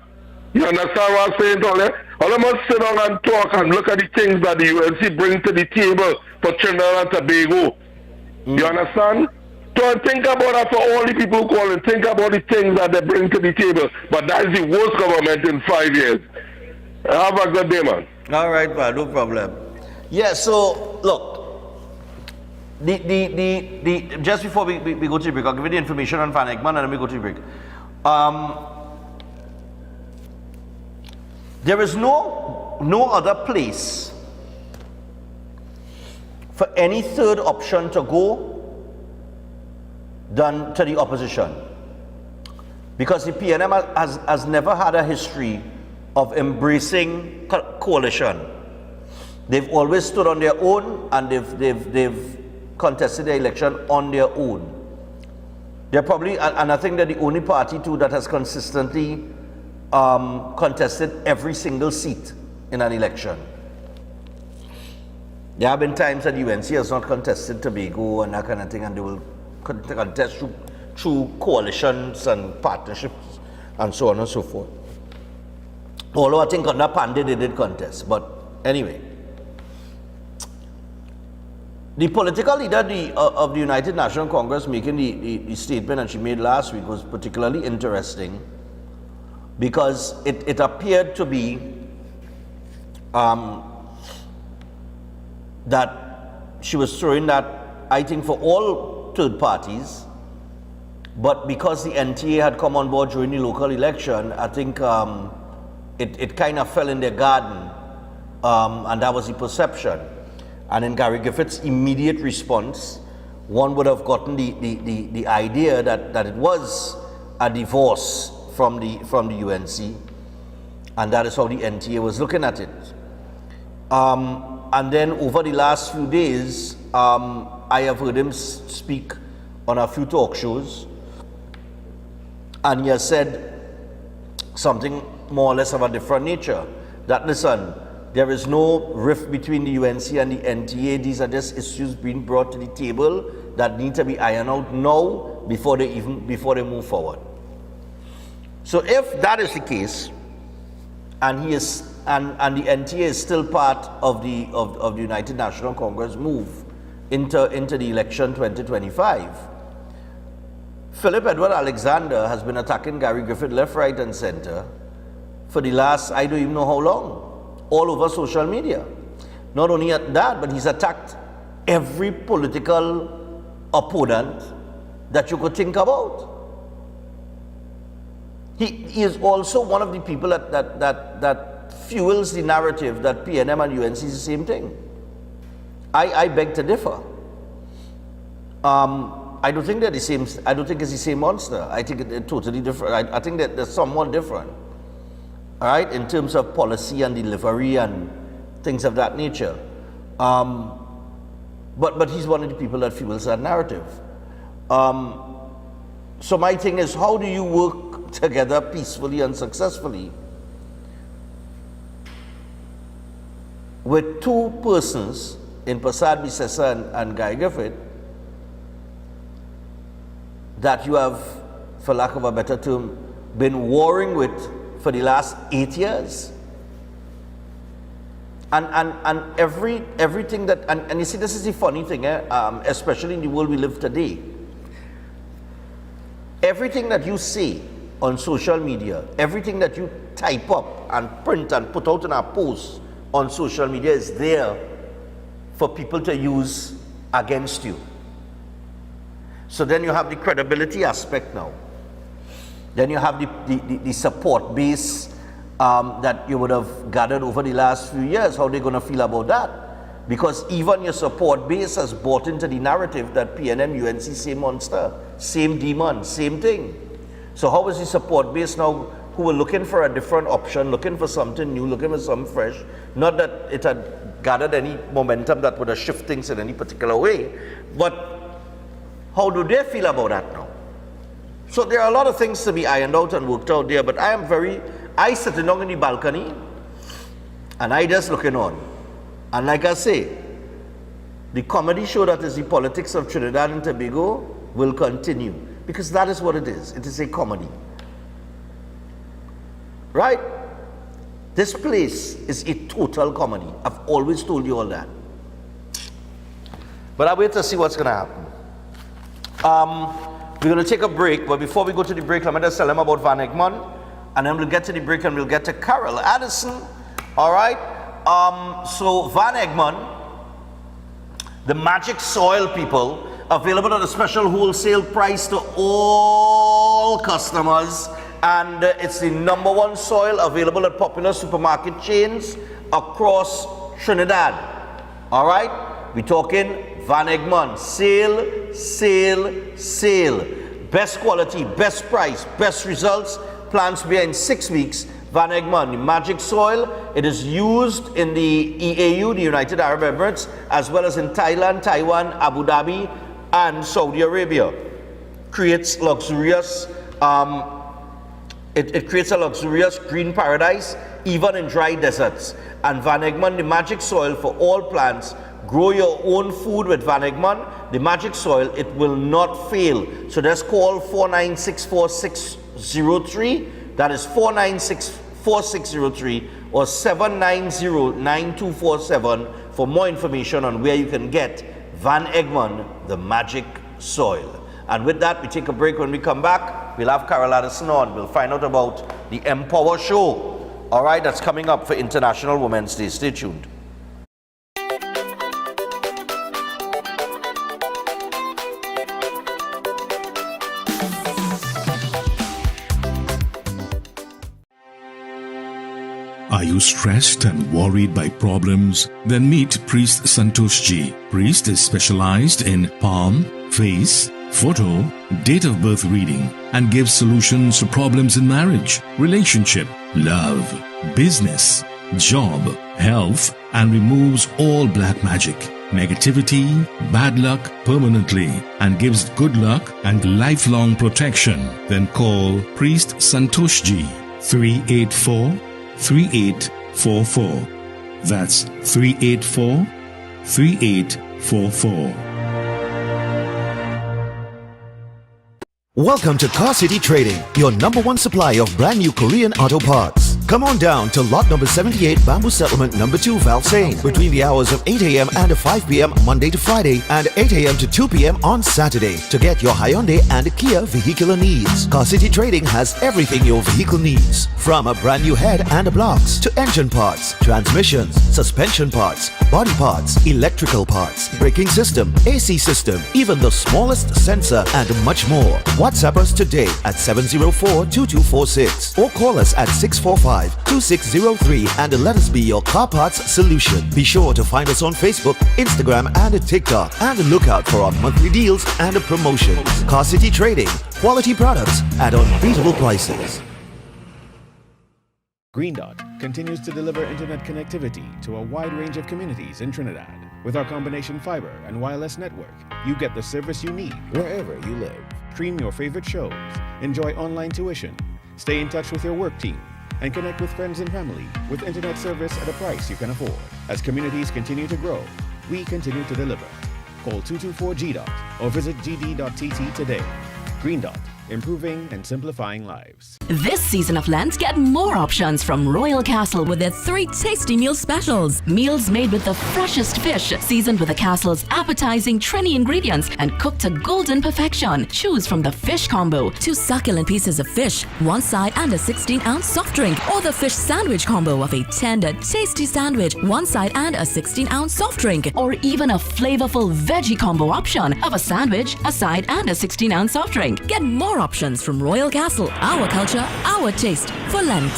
You understand what I'm saying, Tony? All of us sit down and talk and look at the things that the UNC bring to the table for Trinidad and Tobago. You understand? So think about that for all the people who call and think about the things that they bring to the table. But that is the worst government in 5 years. Have a good day, man. All right, man, no problem. Yeah, so look, the just before we go to the break, I'll give you the information on Van Ekman and then we go to the break. There is no other place for any third option to go than to the opposition, because the PNM has never had a history of embracing coalition. They've always stood on their own, and they've contested the election on their own. They're probably, and I think they're the only party too that has consistently contested every single seat in an election. There have been times that UNC has not contested Tobago and that kind of thing, and they will contest through coalitions and partnerships and so on and so forth. Although I think under Pandey they did contest, but anyway. The political leader of the United National Congress making the statement that she made last week was particularly interesting, because it appeared to be that she was throwing that, I think, for all third parties, but because the NTA had come on board during the local election, I think it kind of fell in their garden, and that was the perception. And then Gary Griffith's immediate response one would have gotten the idea that it was a divorce from the UNC, and that is how the NTA was looking at it. And then over the last few days, I have heard him speak on a few talk shows, and he has said something more or less of a different nature. That, listen, there is no rift between the UNC and the NTA. These are just issues being brought to the table that need to be ironed out now before they move forward. So if that is the case, and he is and the NTA is still part of the United National Congress move into the election 2025, Philip Edward Alexander has been attacking Gary Griffith left, right, and center for the last, I don't even know how long, all over social media. Not only at that, but he's attacked every political opponent that you could think about. He is also one of the people that fuels the narrative that PNM and UNC is the same thing. I beg to differ. I don't think they're the same. I don't think it's the same monster. I think it's totally different. I think that they're somewhat different. All right, in terms of policy and delivery and things of that nature. But he's one of the people that fuels that narrative. So my thing is, how do you work together peacefully and successfully with two persons in Prasad Bisesa and Guy Griffith that you have, for lack of a better term, been warring with for the last 8 years? And everything that, and you see, this is the funny thing, especially in the world we live today. Everything that you see on social media, everything that you type up and print and put out in a post on social media is there for people to use against you. So then you have the credibility aspect now. Then you have the support base that you would have gathered over the last few years. How are they going to feel about that? Because even your support base has bought into the narrative that PNM, UNC, same monster, same demon, same thing. So how is the support base now, who were looking for a different option, looking for something new, looking for something fresh? Not that it had gathered any momentum that would have shifted things in any particular way, but how do they feel about that now? So there are a lot of things to be ironed out and worked out there, but I sitting down in the balcony and I just looking on. And like I say, the comedy show that is the politics of Trinidad and Tobago will continue, because that is what it is. It is a comedy. Right? This place is a total comedy. I've always told you all that. But I wait to see what's going to happen. We're going to take a break, but before we go to the break, let me just tell them about Van Egmond, and then we'll get to the break and we'll get to Carol Addison. All right? So Van Egmond, the magic soil, people, available at a special wholesale price to all customers, and it's the #1 soil available at popular supermarket chains across Trinidad. All right? We're talking Van Egmond. Sale, sale, sale. Best quality, best price, best results. Plants bear in 6 weeks. Van Egmond, the magic soil. It is used in the EAU, the United Arab Emirates, as well as in Thailand, Taiwan, Abu Dhabi, and Saudi Arabia. Creates luxurious, it creates a luxurious green paradise, even in dry deserts. And Van Egmond, the magic soil for all plants. Grow your own food with Van Egmond, the magic soil. It will not fail. So just call 4964603. That is 4964603 or 7909247 for more information on where you can get Van Egmond, the magic soil. And with that, we take a break. When we come back, we'll have Carol Addison on. We'll find out about the Empower Show. All right, that's coming up for International Women's Day. Stay tuned. Are Are you stressed and worried by problems? Then meet Priest Santosh Ji. Priest is specialized in palm, face, photo, date of birth reading, and gives solutions to problems in marriage, relationship, love, business, job, health, and removes all black magic, negativity, bad luck permanently, and gives good luck and lifelong protection. Then call Priest Santosh Ji 384-3844. That's 384-3844. Welcome to Car City Trading, your #1 supply of brand new Korean auto parts. Come on down to lot number 78 Bamboo Settlement number 2 Valsain between the hours of 8 a.m. and 5 p.m. Monday to Friday and 8 a.m. to 2 p.m. on Saturday to get your Hyundai and Kia vehicular needs. Car City Trading has everything your vehicle needs, from a brand new head and blocks to engine parts, transmissions, suspension parts, body parts, electrical parts, braking system, AC system, even the smallest sensor and much more. WhatsApp us today at 704-2246 or call us at 645-2603 and let us be your car parts solution. Be sure to find us on Facebook, Instagram and TikTok and look out for our monthly deals and promotions. Car City Trading, quality products at unbeatable prices. Green Dot continues to deliver internet connectivity to a wide range of communities in Trinidad. With our combination fiber and wireless network, you get the service you need wherever you live. Stream your favorite shows, enjoy online tuition, stay in touch with your work team, and connect with friends and family with internet service at a price you can afford. As communities continue to grow, we continue to deliver. Call 224-GDOT or visit gd.tt today. Green Dot, improving and simplifying lives. This season of Lent, get more options from Royal Castle with their 3 tasty meal specials. Meals made with the freshest fish, seasoned with the Castle's appetizing Trini ingredients and cooked to golden perfection. Choose from the fish combo, 2 succulent pieces of fish, 1 side and a 16-ounce soft drink, or the fish sandwich combo of a tender, tasty sandwich, 1 side and a 16-ounce soft drink, or even a flavorful veggie combo option of a sandwich, a side and a 16-ounce soft drink. Get more options from Royal Castle. Our culture, our taste for Lent.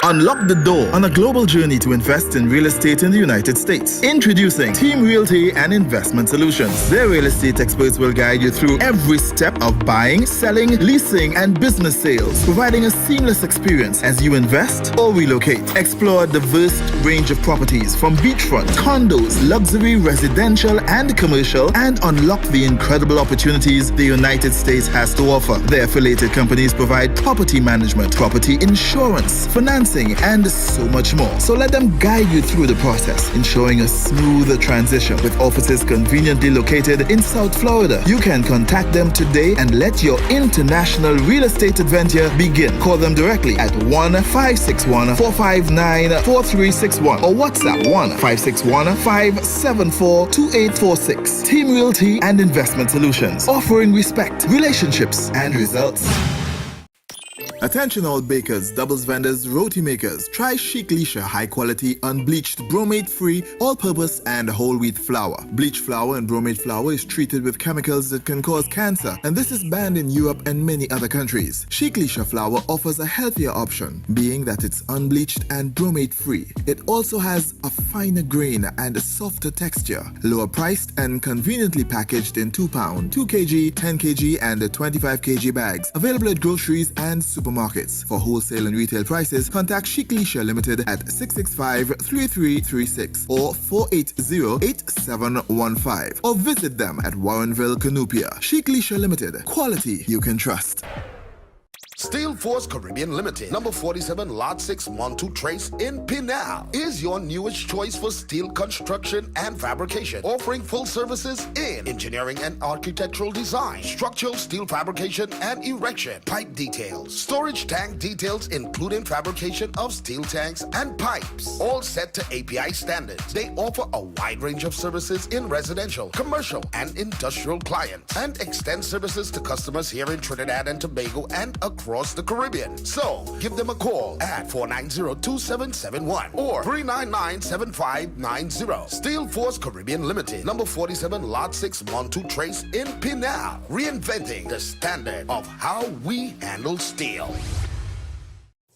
Unlock the door on a global journey to invest in real estate in the United States. Introducing Team Realty and Investment Solutions. Their real estate experts will guide you through every step of buying, selling, leasing, and business sales, providing a seamless experience as you invest or relocate. Explore a diverse range of properties from beachfront, condos, luxury, residential, and commercial, and unlock the incredible opportunities the United States has to offer. Their affiliated companies provide property management, property insurance, financing, and so much more. So let them guide you through the process, ensuring a smooth transition with offices conveniently located in South Florida. You can contact them today and let your international real estate adventure begin. Call them directly at 1-561-459-4361 or WhatsApp 1-561-574-2846. Team Realty and Investment Solutions, offering respect, relationships, and results. Attention all bakers, doubles vendors, roti makers. Try Chic Leisha high quality, unbleached, bromate free, all purpose and whole wheat flour. Bleached flour and bromate flour is treated with chemicals that can cause cancer, and this is banned in Europe and many other countries. Chic Leisha flour offers a healthier option, being that it's unbleached and bromate free. It also has a finer grain and a softer texture, lower priced and conveniently packaged in 2 pound, 2 kg, 10 kg and 25 kg bags. Available at groceries and supermarkets. For wholesale and retail prices, contact Chic Leisha Limited at 665-3336 or 480-8715 or visit them at Warrenville, Canupia. Chic Leisha Limited, quality you can trust. Steel Force Caribbean Limited, number 47, Lot 6, Montu Trace in Pinal, is your newest choice for steel construction and fabrication, offering full services in engineering and architectural design, structural steel fabrication and erection, pipe details, storage tank details including fabrication of steel tanks and pipes, all set to API standards. They offer a wide range of services in residential, commercial, and industrial clients, and extend services to customers here in Trinidad and Tobago and across the Caribbean. So, give them a call at 490-2771 or 399-7590. Steel Force Caribbean Limited, number 47, Lot 6, Montu Trace in Pinal, reinventing the standard of how we handle steel.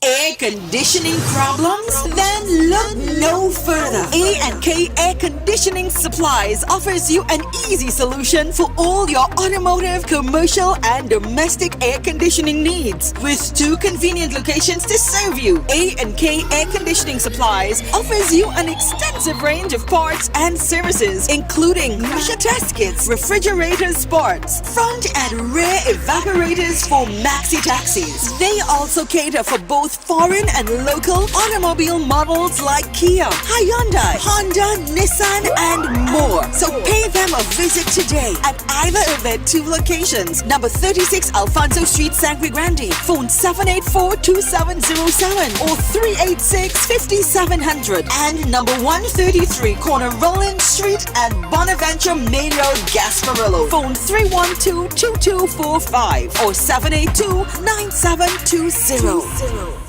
Air conditioning problems? Then look no further. A&K Air Conditioning Supplies offers you an easy solution for all your automotive, commercial, and domestic air conditioning needs. With 2 convenient locations to serve you, A&K Air Conditioning Supplies offers you an extensive range of parts and services, including pressure test kits, refrigerator parts, front and rear evaporators for maxi taxis. They also cater for both foreign and local automobile models like Kia, Hyundai, Honda, Nissan, and more. So pay them a visit today at either of their 2 locations. Number 36 Alfonso Street, Sangre Grande. Phone 784-2707 or 386-5700. And number 133 corner Roland Street and Bonaventure Main Road, Gasparillo. Phone 312-2245 or 782-9720.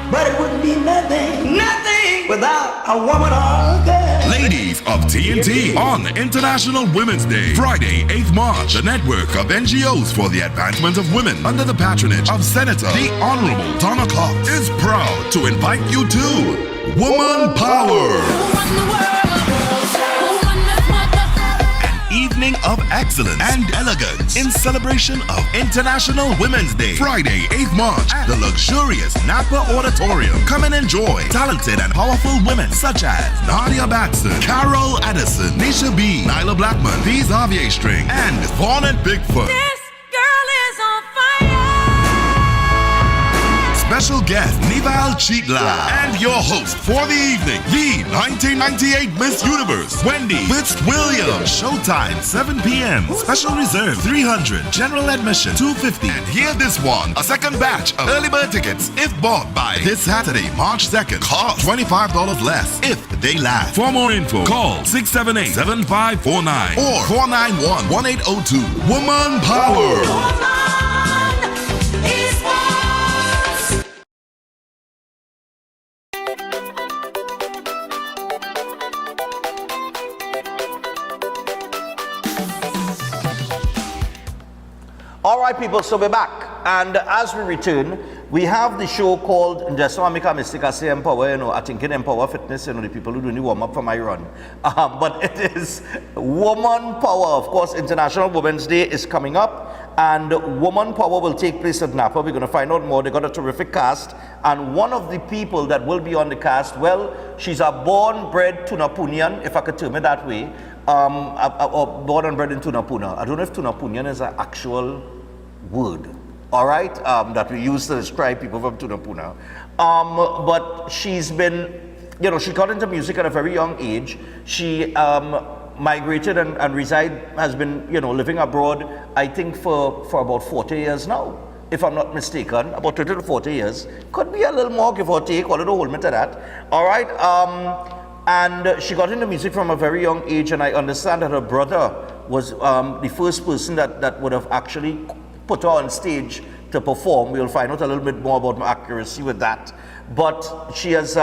But it wouldn't be nothing without a woman or a girl. Ladies of TNT on International Women's Day, Friday, 8th March. The network of NGOs for the advancement of women under the patronage of Senator the Honorable Donna Cox is proud to invite you to Woman Power. Evening of excellence and elegance in celebration of International Women's Day, Friday, 8th March at the luxurious Napa Auditorium. Come and enjoy talented and powerful women such as Nadia Batson, Carol Addison, Nisha B, Nyla Blackman, These Xavier String, and Vaughn and Bigfoot. This girl is on fire. Special guest Nival Cheetla and your host for the evening, the 1998 Miss Universe, Wendy Fitzwilliams. Showtime 7 p.m. Special reserve 300, general admission 250. And hear this one: a second batch of early bird tickets if bought by this Saturday, March 2nd, cost $25 less if they last. For more info, call 678-7549 or 491-1802. Woman Power. All right, people, so we're back. And as we return, we have the show called, just so I make a mistake, I say Empower, I think in Empower Fitness, the people who do the warm up for my run. But it is Woman Power. Of course, International Women's Day is coming up, and Woman Power will take place at Napa. We're going to find out more. They got a terrific cast, and one of the people that will be on the cast, well, she's a born-bred Tunapunian, if I could term it that way, born and bred in Tunapuna. I don't know if Tunapunian is an actual word, all right, that we use to describe people from Tunapuna. But she's been, she got into music at a very young age. She migrated and has been, living abroad, I think for about 40 years now, if I'm not mistaken, about 30 to 40 years. Could be a little more, give or take, or a little hold me to that. All right, and she got into music from a very young age, and I understand that her brother was the first person that would have actually put her on stage to perform. We'll find out a little bit more about my accuracy with that. But she has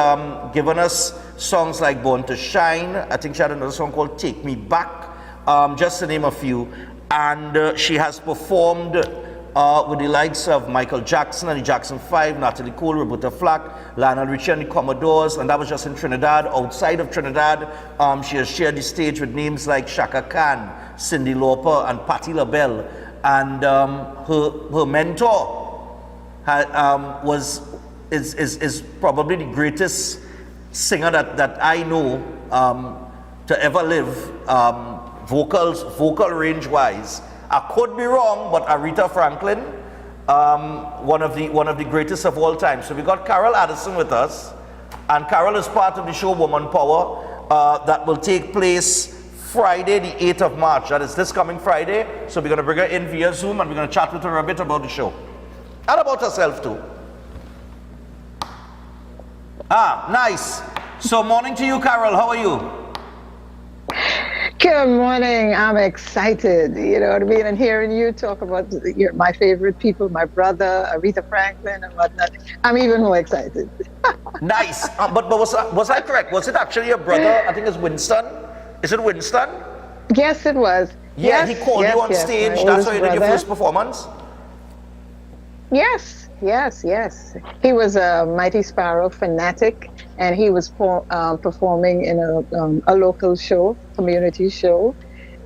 given us songs like Born to Shine. I think she had another song called Take Me Back, just to name a few. And she has performed with the likes of Michael Jackson and the Jackson 5, Natalie Cole, Roberta Flack, Lionel Richie and the Commodores, and that was just in Trinidad. Outside of Trinidad, she has shared the stage with names like Shaka Khan, Cyndi Lauper, and Patti LaBelle. And her mentor is probably the greatest singer that I know to ever live, vocal range wise. I could be wrong, but Aretha Franklin, one of the greatest of all time. So we got Carol Addison with us, and Carol is part of the show Woman Power that will take place Friday, the 8th of March. That is this coming Friday. So we're going to bring her in via Zoom, and we're going to chat with her a bit about the show. And about herself too. Nice. So morning to you, Carol. How are you? Good morning. I'm excited, to be in and hearing you talk about my favorite people, my brother, Aretha Franklin and whatnot. I'm even more excited. Nice. But was I correct? Was it actually your brother? I think it's Winston. Is it Winston? Yes, it was. Yeah, yes, he called you on stage. That's how you did your first performance? Yes, yes, yes. He was a Mighty Sparrow fanatic, and he was performing in a local show, community show.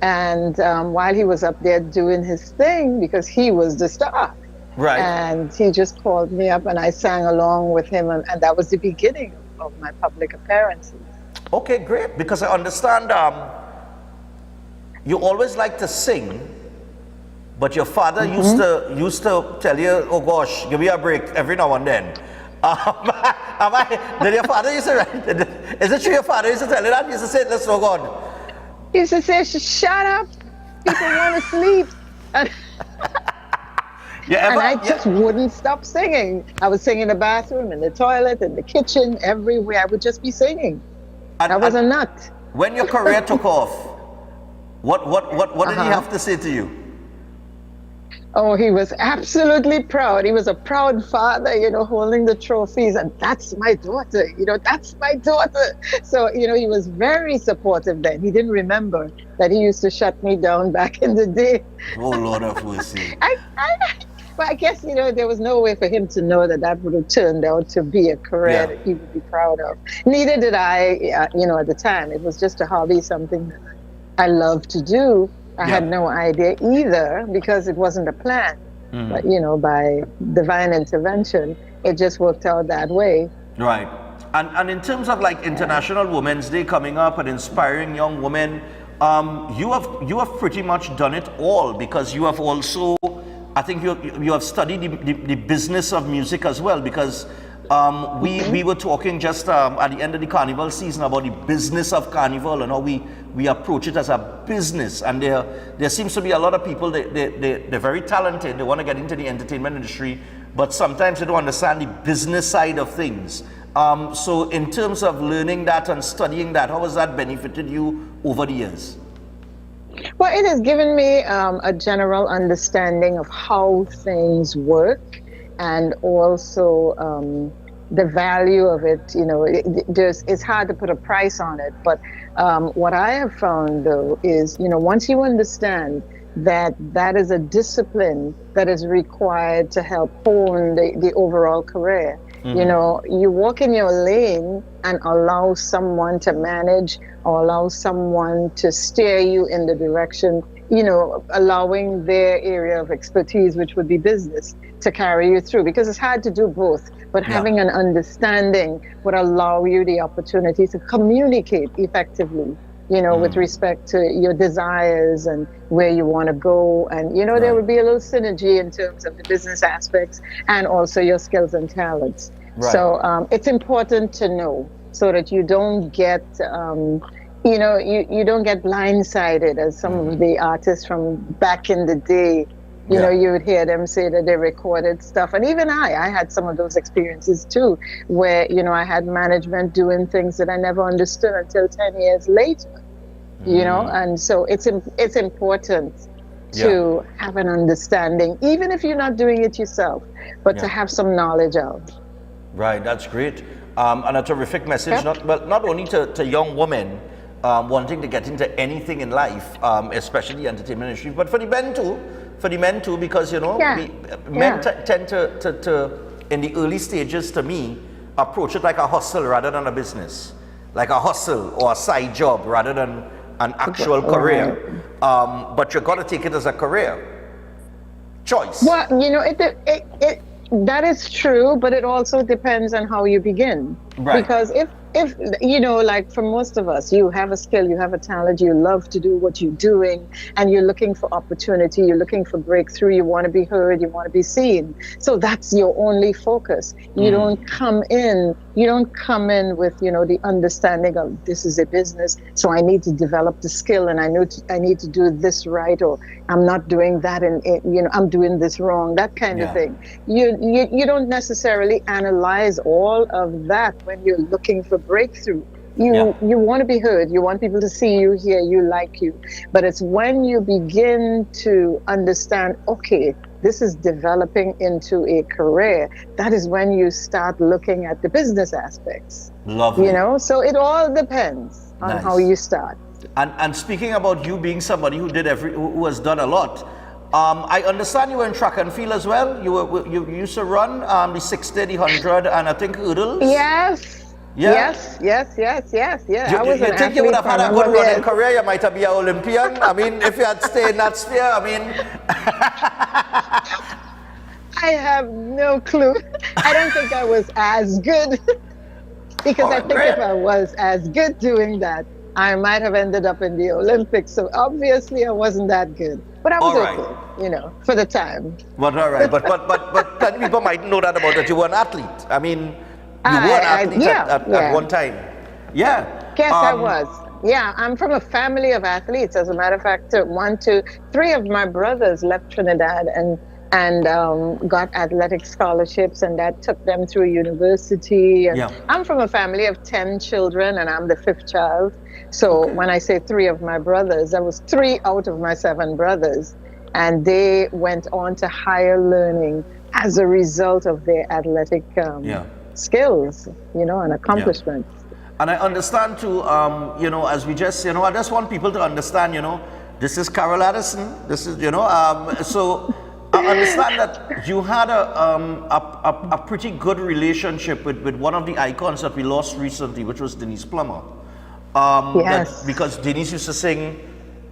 And while he was up there doing his thing, because he was the star, Right. and he just called me up, and I sang along with him, and that was the beginning of my public appearances. Okay, great. Because I understand you always like to sing, but your father used to tell you, "Oh gosh, give me a break every now and then." Did your father used to? Is it true your father used to tell you that? He used to say, "Listen, oh God." He used to say, "Shut up, people want to sleep." And I just wouldn't stop singing. I would sing in the bathroom, in the toilet, in the kitchen, everywhere. I would just be singing. I was a nut. When your career took off, what did he have to say to you? Oh, he was absolutely proud. He was a proud father, holding the trophies, and that's my daughter, that's my daughter. So, he was very supportive then. He didn't remember that he used to shut me down back in the day. Oh, Lord of mercy. But I guess, there was no way for him to know that would have turned out to be a career that he would be proud of. Neither did I, at the time. It was just a hobby, something that I loved to do. I had no idea either, because it wasn't a plan. But, by divine intervention, it just worked out that way. Right. And in terms of like International Women's Day coming up and inspiring young women, you have pretty much done it all, because you have also, I think you have studied the business of music as well, because we were talking just at the end of the carnival season about the business of carnival and how we approach it as a business. And there seems to be a lot of people, they're very talented, they want to get into the entertainment industry, but sometimes they don't understand the business side of things. So in terms of learning that and studying that, how has that benefited you over the years? Well, it has given me a general understanding of how things work, and also the value of it. It's hard to put a price on it, but what I have found, though, is, once you understand that is a discipline that is required to help hone the overall career. You walk in your lane and allow someone to manage, or allow someone to steer you in the direction, allowing their area of expertise, which would be business, to carry you through, because it's hard to do both. But having an understanding would allow you the opportunity to communicate effectively, with respect to your desires and where you want to go. And, there would be a little synergy in terms of the business aspects and also your skills and talents. Right. So it's important to know, so that you don't get, you don't get blindsided, as some of the artists from back in the day. You would hear them say that they recorded stuff. And even I had some of those experiences too, where, I had management doing things that I never understood until 10 years later, and so it's important to have an understanding, even if you're not doing it yourself, but to have some knowledge of. Right, that's great. And a terrific message, not only to young women wanting to get into anything in life, especially the entertainment industry, but for the men too. Because men tend to in the early stages, to me, approach it like a hustle rather than a business, like a hustle or a side job rather than an actual career. But you've got to take it as a career choice. Well, that is true, but it also depends on how you begin. Right. Because if like for most of us, you have a skill, you have a talent, you love to do what you're doing, and you're looking for opportunity, you're looking for breakthrough, you want to be heard, you want to be seen. So that's your only focus. You don't come in with, the understanding of, this is a business, so I need to develop the skill, and I need to do this right, or I'm not doing that, and I'm doing this wrong, that kind of thing. You don't necessarily analyze all of that when you're looking for breakthrough. You want to be heard, you want people to see you, hear you, like you. But it's when you begin to understand, okay, this is developing into a career, that is when you start looking at the business aspects. Lovely. So it all depends on how you start. And speaking about you being somebody who has done a lot, I understand you were in track and field as well. You used to run the 60, the 100, and I think hurdles. Yes. Yeah. Yes. I was You an think you would have had a athlete good for a running number of career? You might have been an Olympian. I mean, if you had stayed in that sphere, I mean. I have no clue. I don't think I was as good. Because I think if I was as good doing that, I might have ended up in the Olympics. So obviously I wasn't that good. But I was okay, for the time. But all right. But plenty people might know that about that you were an athlete. I mean, you were an athlete at one time. Yeah. Yes, I was. Yeah, I'm from a family of athletes. As a matter of fact, 3 of my brothers left Trinidad and got athletic scholarships, and that took them through university. And I'm from a family of 10 children, and I'm the 5th child. So when I say 3 of my brothers, that was 3 out of my 7 brothers. And they went on to higher learning as a result of their athletic skills, and accomplishments. And I understand too, as we just, I just want people to understand, this is Carol Addison. This is, so I understand that you had a pretty good relationship with one of the icons that we lost recently, which was Denise Plummer. Yes. Because Denise used to sing,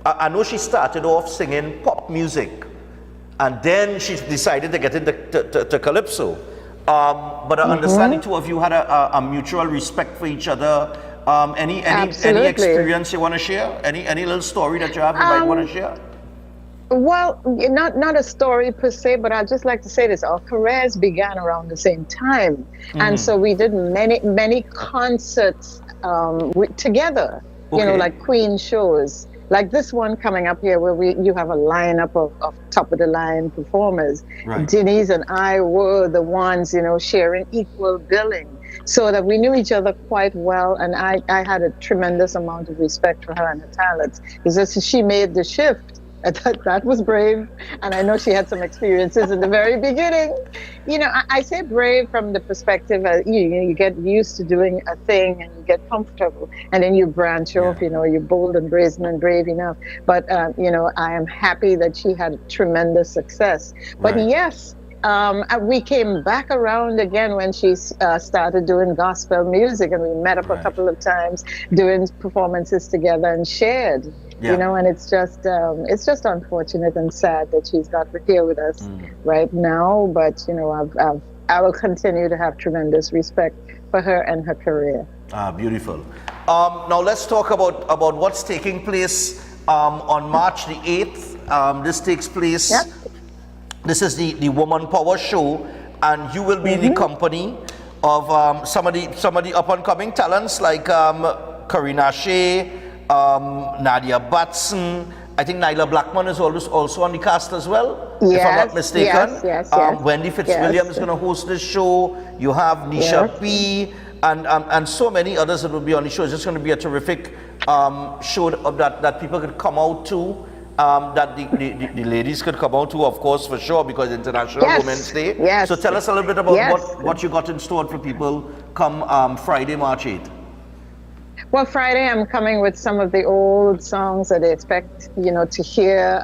I know she started off singing pop music, and then she decided to get into calypso. But I understand the 2 of you had a mutual respect for each other. Any experience you want to share? Any little story that you have you might want to share? Well, not a story per se, but I'd just like to say this. Our careers began around the same time. And so we did many concerts together, like Queen shows. Like this one coming up here where you have a lineup of top-of-the-line performers. Right. Denise and I were the ones, sharing equal billing so that we knew each other quite well. And I had a tremendous amount of respect for her and her talents because she made the shift. That was brave, and I know she had some experiences in the very beginning. I say brave from the perspective of you get used to doing a thing and you get comfortable, and then you branch off. You're bold and brazen and brave enough. But I am happy that she had tremendous success. But yes. We came back around again when she started doing gospel music, and we met up a couple of times doing performances together and shared. And it's just unfortunate and sad that she's not here with us right now. But I will continue to have tremendous respect for her and her career. Beautiful. Now let's talk about what's taking place on March the 8th. This takes place. This is the Woman Power Show, and you will be in the company of some of the up-and-coming talents like Karina Shea, Nadia Batson. I think Nyla Blackman is also on the cast as well, if I'm not mistaken. Yes. Wendy Fitzwilliam is going to host this show. You have Nisha P. and so many others that will be on the show. It's just going to be a terrific show that people could come out to. That the ladies could come out to, of course, for sure, because International Women's Day. Yes. So tell us a little bit about what you got in store for people come Friday, March 8th. Well, Friday I'm coming with some of the old songs that they expect, to hear,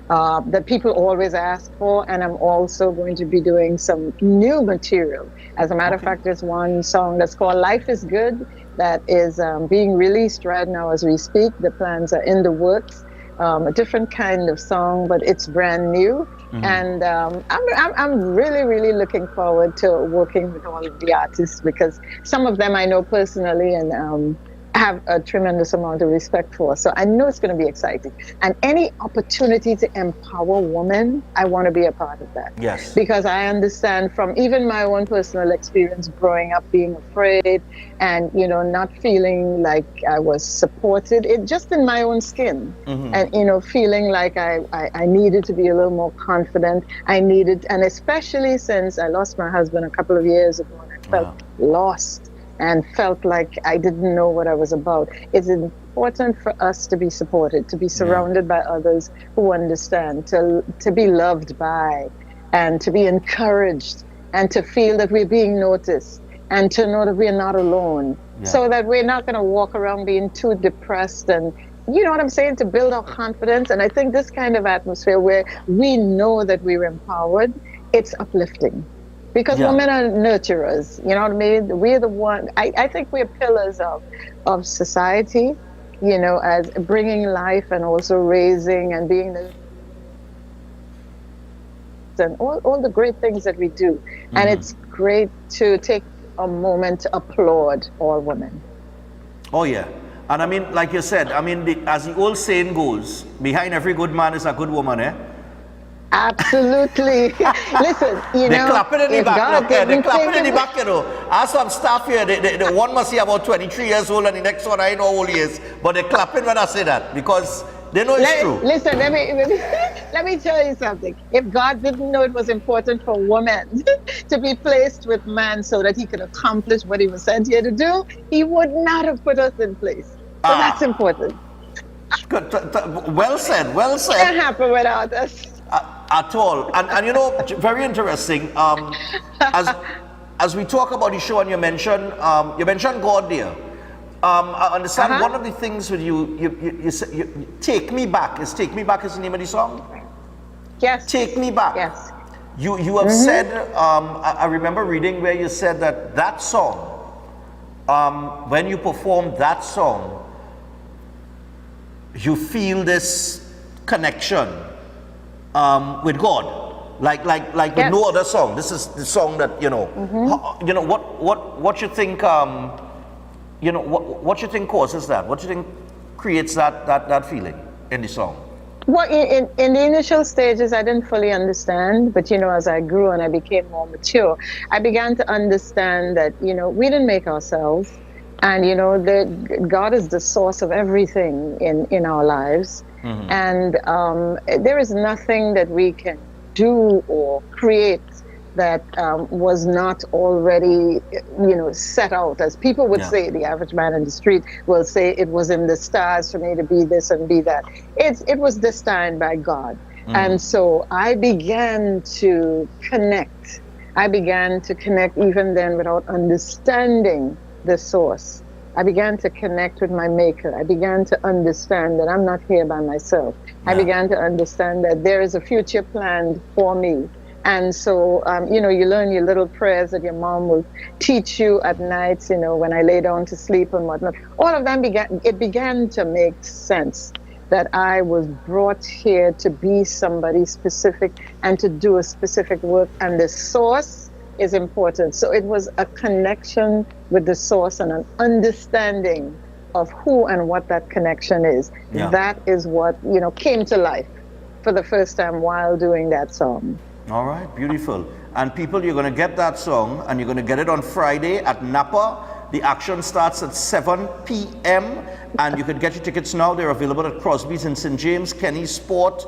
that people always ask for, and I'm also going to be doing some new material. As a matter of fact, there's one song that's called Life is Good that is being released right now as we speak. The plans are in the works. A different kind of song, but it's brand new. And I'm really, really looking forward to working with all of the artists because some of them I know personally and have a tremendous amount of respect for. So I know it's going to be exciting. And any opportunity to empower women, I want to be a part of that. Yes. Because I understand from even my own personal experience growing up being afraid and, not feeling like I was supported, just in my own skin. And, feeling like I needed to be a little more confident. And especially since I lost my husband a couple of years ago and I felt lost. And felt like I didn't know what I was about. It's important for us to be supported, to be surrounded by others who understand, to be loved by, and to be encouraged, and to feel that we're being noticed, and to know that we're not alone, so that we're not going to walk around being too depressed and you know what I'm saying, to build our confidence. And I think this kind of atmosphere where we know that we're empowered, it's uplifting. Because women are nurturers, you know what I mean? We're the one, I think we're pillars of society, you know, as bringing life and also raising and being the, and all the great things that we do. And it's great to take a moment to applaud all women. Oh yeah. And I mean, like you said, I mean, as the old saying goes, behind every good man is a good woman, eh? Absolutely. Listen, you they're know, clapping in the back, God look, they're clapping in the think back, you know. I have some staff here, the one must be about 23 years old and the next one I know how old he is, but they're clapping when I say that because they know it's true. Listen, let me tell you something. If God didn't know it was important for women to be placed with man so that he could accomplish what he was sent here to do, he would not have put us in place. So that's important. Good. Well said, well said. It can't happen without us. At all. And you know, very interesting, as we talk about the show and you mentioned God there. I understand one of the things with you Take Me Back. Is Take Me Back is the name of the song? Yes. Take Me Back. Yes. You have said, I remember reading where you said that song, when you perform that song, you feel this connection with God, like with no other song. This is the song that you know. You know what you think. You know what you think causes that. What you think creates that feeling in the song. Well, in the initial stages, I didn't fully understand, but you know, as I grew and I became more mature, I began to understand that you know we didn't make ourselves, and you know that God is the source of everything in our lives. And there is nothing that we can do or create that was not already, you know, set out. As people would say, the average man in the street will say, it was in the stars for me to be this and be that. It was destined by God. And so I began to connect. I began to connect even then without understanding the source. I began to connect with my maker. I began to understand that I'm not here by myself. I began to understand that there is a future planned for me. And so, you know, you learn your little prayers that your mom will teach you at nights, you know, when I lay down to sleep and whatnot. All of them began to make sense that I was brought here to be somebody specific and to do a specific work. And the source is important. So it was a connection with the source and an understanding of who and what that connection is. That is what, you know, came to life for the first time while doing that song. All right, beautiful. And people, you're going to get that song and you're going to get it on Friday at Napa. The action starts at 7 p.m. and you can get your tickets now. They're available at Crosby's in St. James, Kenny Sport,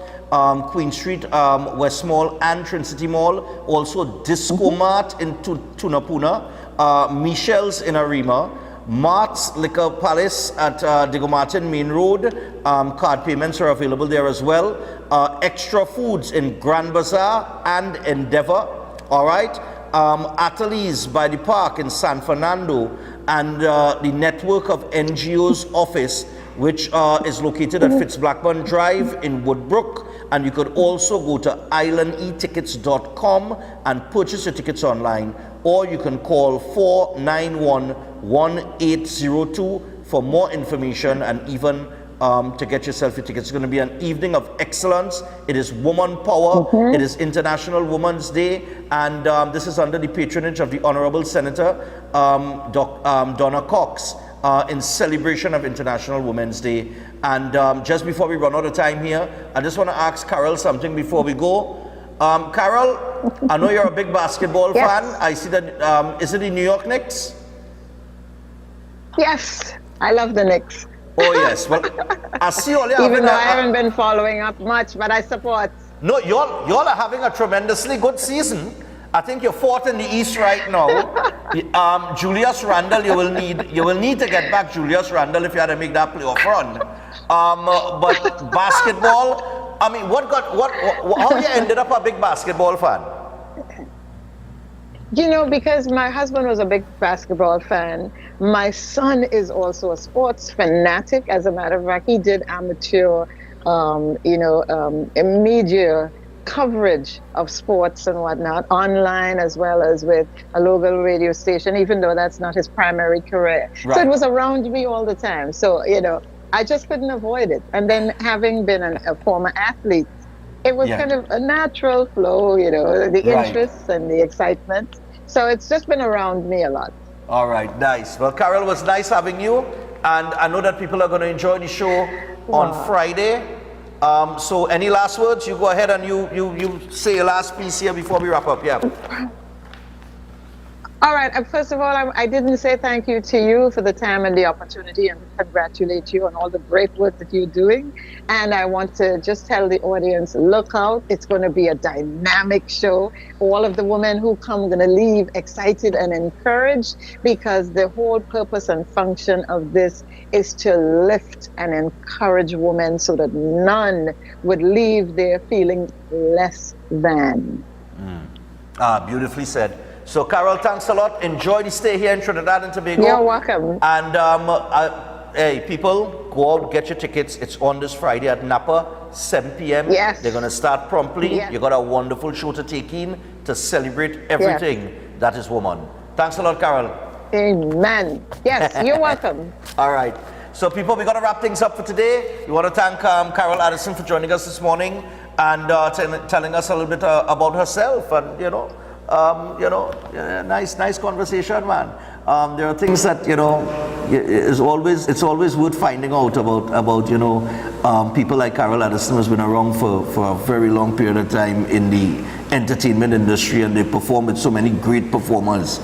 Queen Street, West Mall, and Trinity Mall. Also Disco Mart in Tunapuna, Michelle's in Arima, Mart's Liquor Palace at Diego Martin Main Road. Card payments are available there as well. Extra Foods in Grand Bazaar and Endeavour. All right. Ateliers by the Park in San Fernando, and the network of NGOs office, which is located at Fitzblackburn Drive in Woodbrook. And you could also go to islandetickets.com and purchase your tickets online, or you can call 491-1802 for more information and even to get yourself your tickets. It's going to be an evening of excellence. It is Woman Power. It is International Women's Day, and this is under the patronage of the Honorable Senator Donna Cox in celebration of International Women's Day. And just before we run out of time here, I just want to ask Carol something before we go. Carol, I know you're a big basketball fan. I see that, is it the New York Knicks? Yes, I love the Knicks. Oh yes, well, I see all you even though I haven't been following up much, but I support. No, y'all are having a tremendously good season. I think you're fourth in the East right now. Julius Randle, you will need to get back Julius Randle if you had to make that playoff run. But basketball, I mean, how you ended up a big basketball fan? You know, because my husband was a big basketball fan, my son is also a sports fanatic. As a matter of fact, he did amateur, media coverage of sports and whatnot, online as well as with a local radio station, even though that's not his primary career. Right. So it was around me all the time. So, I just couldn't avoid it. And then having been a former athlete, it was kind of a natural flow, the interests and the excitement. So it's just been around me a lot. All right, nice. Well, Carol, it was nice having you. And I know that people are going to enjoy the show on Friday. So any last words? You go ahead and you say your last piece here before we wrap up. Yeah. All right. First of all, I didn't say thank you to you for the time and the opportunity, and congratulate you on all the great work that you're doing. And I want to just tell the audience, look out. It's going to be a dynamic show. All of the women who come are going to leave excited and encouraged, because the whole purpose and function of this is to lift and encourage women so that none would leave there feeling less than. Beautifully said. So, Carol, thanks a lot. Enjoy the stay here in Trinidad and Tobago. You're welcome. And, hey, people, go out, get your tickets. It's on this Friday at Napa, 7 p.m. Yes. They're going to start promptly. Yes. You got a wonderful show to take in to celebrate everything that is woman. Thanks a lot, Carol. Amen. Yes, you're welcome. All right. So, people, we're going to wrap things up for today. We want to thank Carol Addison for joining us this morning and telling us a little bit about herself and, nice conversation, man. There are things that it's always worth finding out about people like Carol Addison, who's been around for a very long period of time in the entertainment industry, and they perform with so many great performers,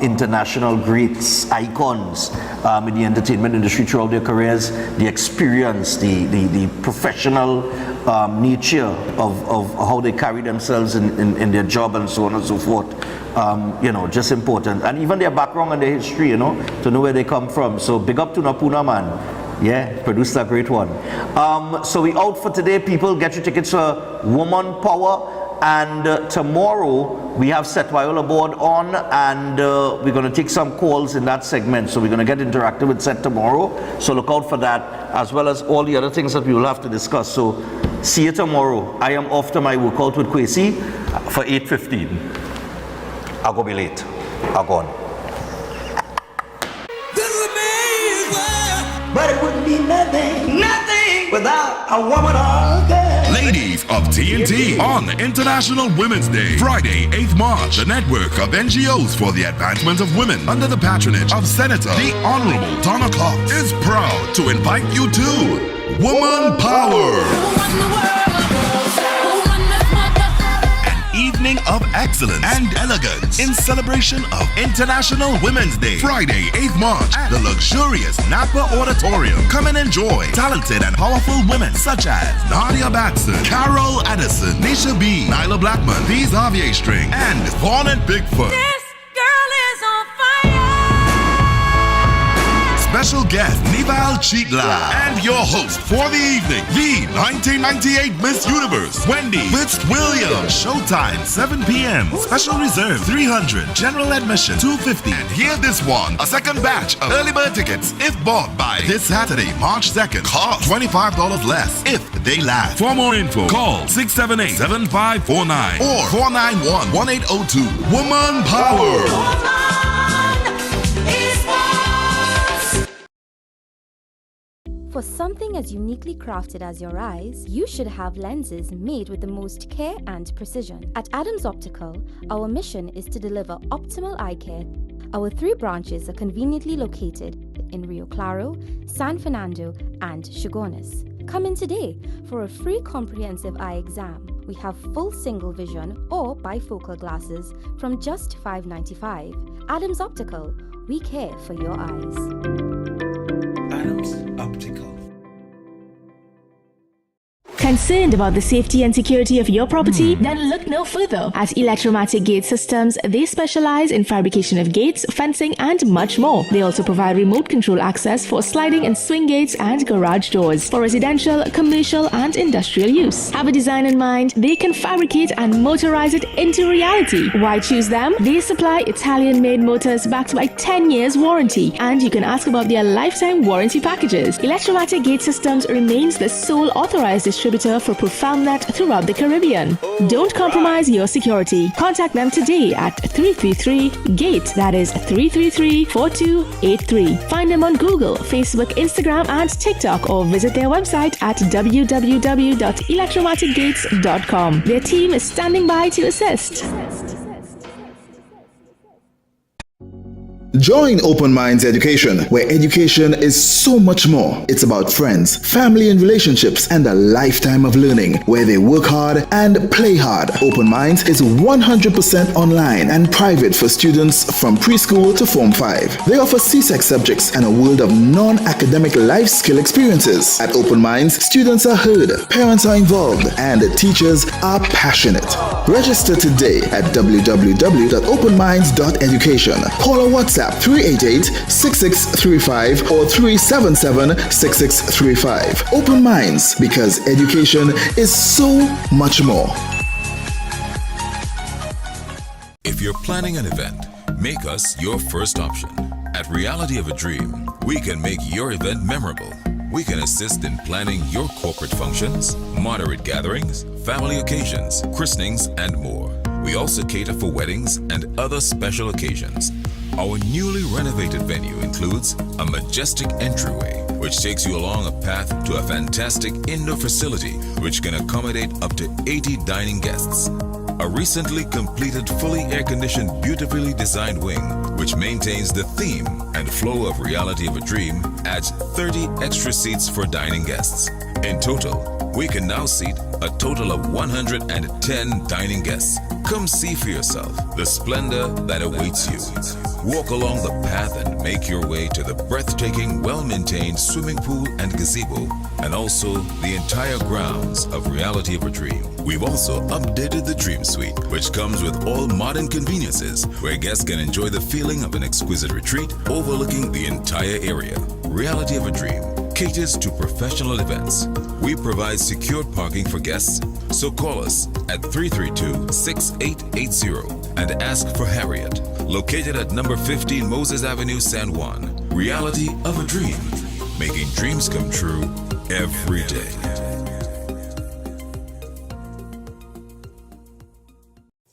international greats, icons in the entertainment industry throughout their careers. The experience, the professional nature of how they carry themselves in their job and so on and so forth. Just important. And even their background and their history, to know where they come from. So big up to Napuna, man. Yeah, produced a great one. So we out for today, people. Get your tickets for Woman Power. And tomorrow we have Seth Viola board on, and we're going to take some calls in that segment. So we're going to get interactive with Seth tomorrow. So look out for that, as well as all the other things that we will have to discuss. So see you tomorrow. I am off to my workout with Kwesi for 8:15. I'll go be late. I'll go on. But it wouldn't be nothing without a woman or girl. Ladies of TNT on International Women's Day, Friday, 8th March. The network of NGOs for the advancement of women under the patronage of Senator the Honorable Donna Cox is proud to invite you to Woman Power. Evening of excellence and elegance in celebration of International Women's Day, Friday, 8th March at the luxurious Napa Auditorium. Come and enjoy talented and powerful women such as Nadia Batson, Carol Addison, Nisha B, Nyla Blackman, Dee Xavier String, and Vaughn and Bigfoot. This girl is on fire. Special guest Nival Cheetla and your host for the evening, the 1998 Miss Universe, Wendy Fitzwilliams. Showtime 7 p.m. Special reserve 300, general admission 250. And hear this one: a second batch of early bird tickets if bought by this Saturday, March 2nd. Cost $25 less if they last. For more info, call 678-7549 or 491-1802. Woman Power. For something as uniquely crafted as your eyes, you should have lenses made with the most care and precision. At Adams Optical, our mission is to deliver optimal eye care. Our 3 branches are conveniently located in Rio Claro, San Fernando, and Chagones. Come in today for a free comprehensive eye exam. We have full single vision or bifocal glasses from just $5.95. Adams Optical, we care for your eyes. Adams Optical. Concerned about the safety and security of your property? Then look no further. At Electromatic Gate Systems, they specialize in fabrication of gates, fencing, and much more. They also provide remote control access for sliding and swing gates and garage doors for residential, commercial, and industrial use. Have a design in mind? They can fabricate and motorize it into reality. Why choose them? They supply Italian-made motors backed by 10 years warranty, and you can ask about their lifetime warranty packages. Electromatic Gate Systems remains the sole authorized distributor for ProfoundNet throughout the Caribbean. Don't compromise your security. Contact them today at 333-GATE, that is 333-4283. Find them on Google, Facebook, Instagram, and TikTok, or visit their website at www.electromaticgates.com. Their team is standing by to assist. Join Open Minds Education, where education is so much more. It's about friends, family and relationships, and a lifetime of learning, where they work hard and play hard. Open Minds is 100% online and private for students from preschool to Form 5. They offer CSEC subjects and a world of non-academic life skill experiences. At Open Minds, students are heard, parents are involved, and teachers are passionate. Register today at www.openminds.education. Call or WhatsApp 388-6635 or 377-6635. Open Minds, because education is so much more. If you're planning an event, make us your first option. At Reality of a Dream, we can make your event memorable. We can assist in planning your corporate functions, moderate gatherings, family occasions, christenings, and more. We also cater for weddings and other special occasions. Our newly renovated venue includes a majestic entryway, which takes you along a path to a fantastic indoor facility which can accommodate up to 80 dining guests. A recently completed, fully air-conditioned, beautifully designed wing, which maintains the theme and flow of Reality of a Dream, adds 30 extra seats for dining guests. In total, we can now seat a total of 110 dining guests. Come see for yourself the splendor that awaits you. Walk along the path and make your way to the breathtaking, well-maintained swimming pool and gazebo, and also the entire grounds of Reality of a Dream. We've also updated the Dream Suite, which comes with all modern conveniences, where guests can enjoy the feeling of an exquisite retreat overlooking the entire area. Reality of a Dream caters to professional events. We provide secured parking for guests, so call us at 332-6880 and ask for Harriet, located at number 15 Moses Avenue, San Juan. Reality of a Dream, making dreams come true every day.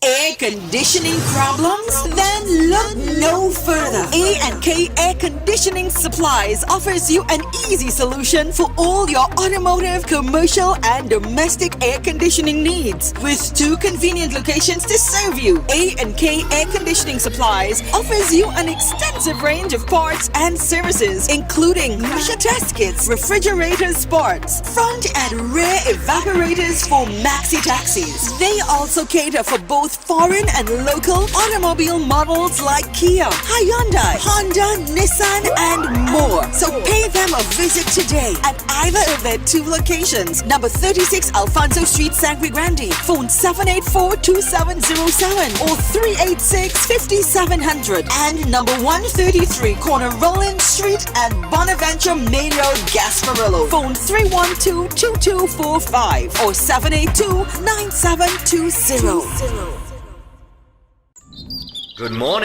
Air conditioning problems? Then look no further. A&K Air Conditioning Supplies offers you an easy solution for all your automotive, commercial, and domestic air conditioning needs. With 2 convenient locations to serve you, A&K Air Conditioning Supplies offers you an extensive range of parts and services, including pressure test kits, refrigerators, parts, front and rear evaporators for maxi taxis. They also cater for both foreign and local automobile models like Kia, Hyundai, Honda, Nissan, and more. So pay them a visit today at either of their 2 locations. Number 36 Alfonso Street, Sangre Grande. Phone 784-2707 or 386-5700. And number 133 Corner Roland Street and Bonaventure Main Road, Gasparillo. Phone 312-2245 or 782-9720. Good morning.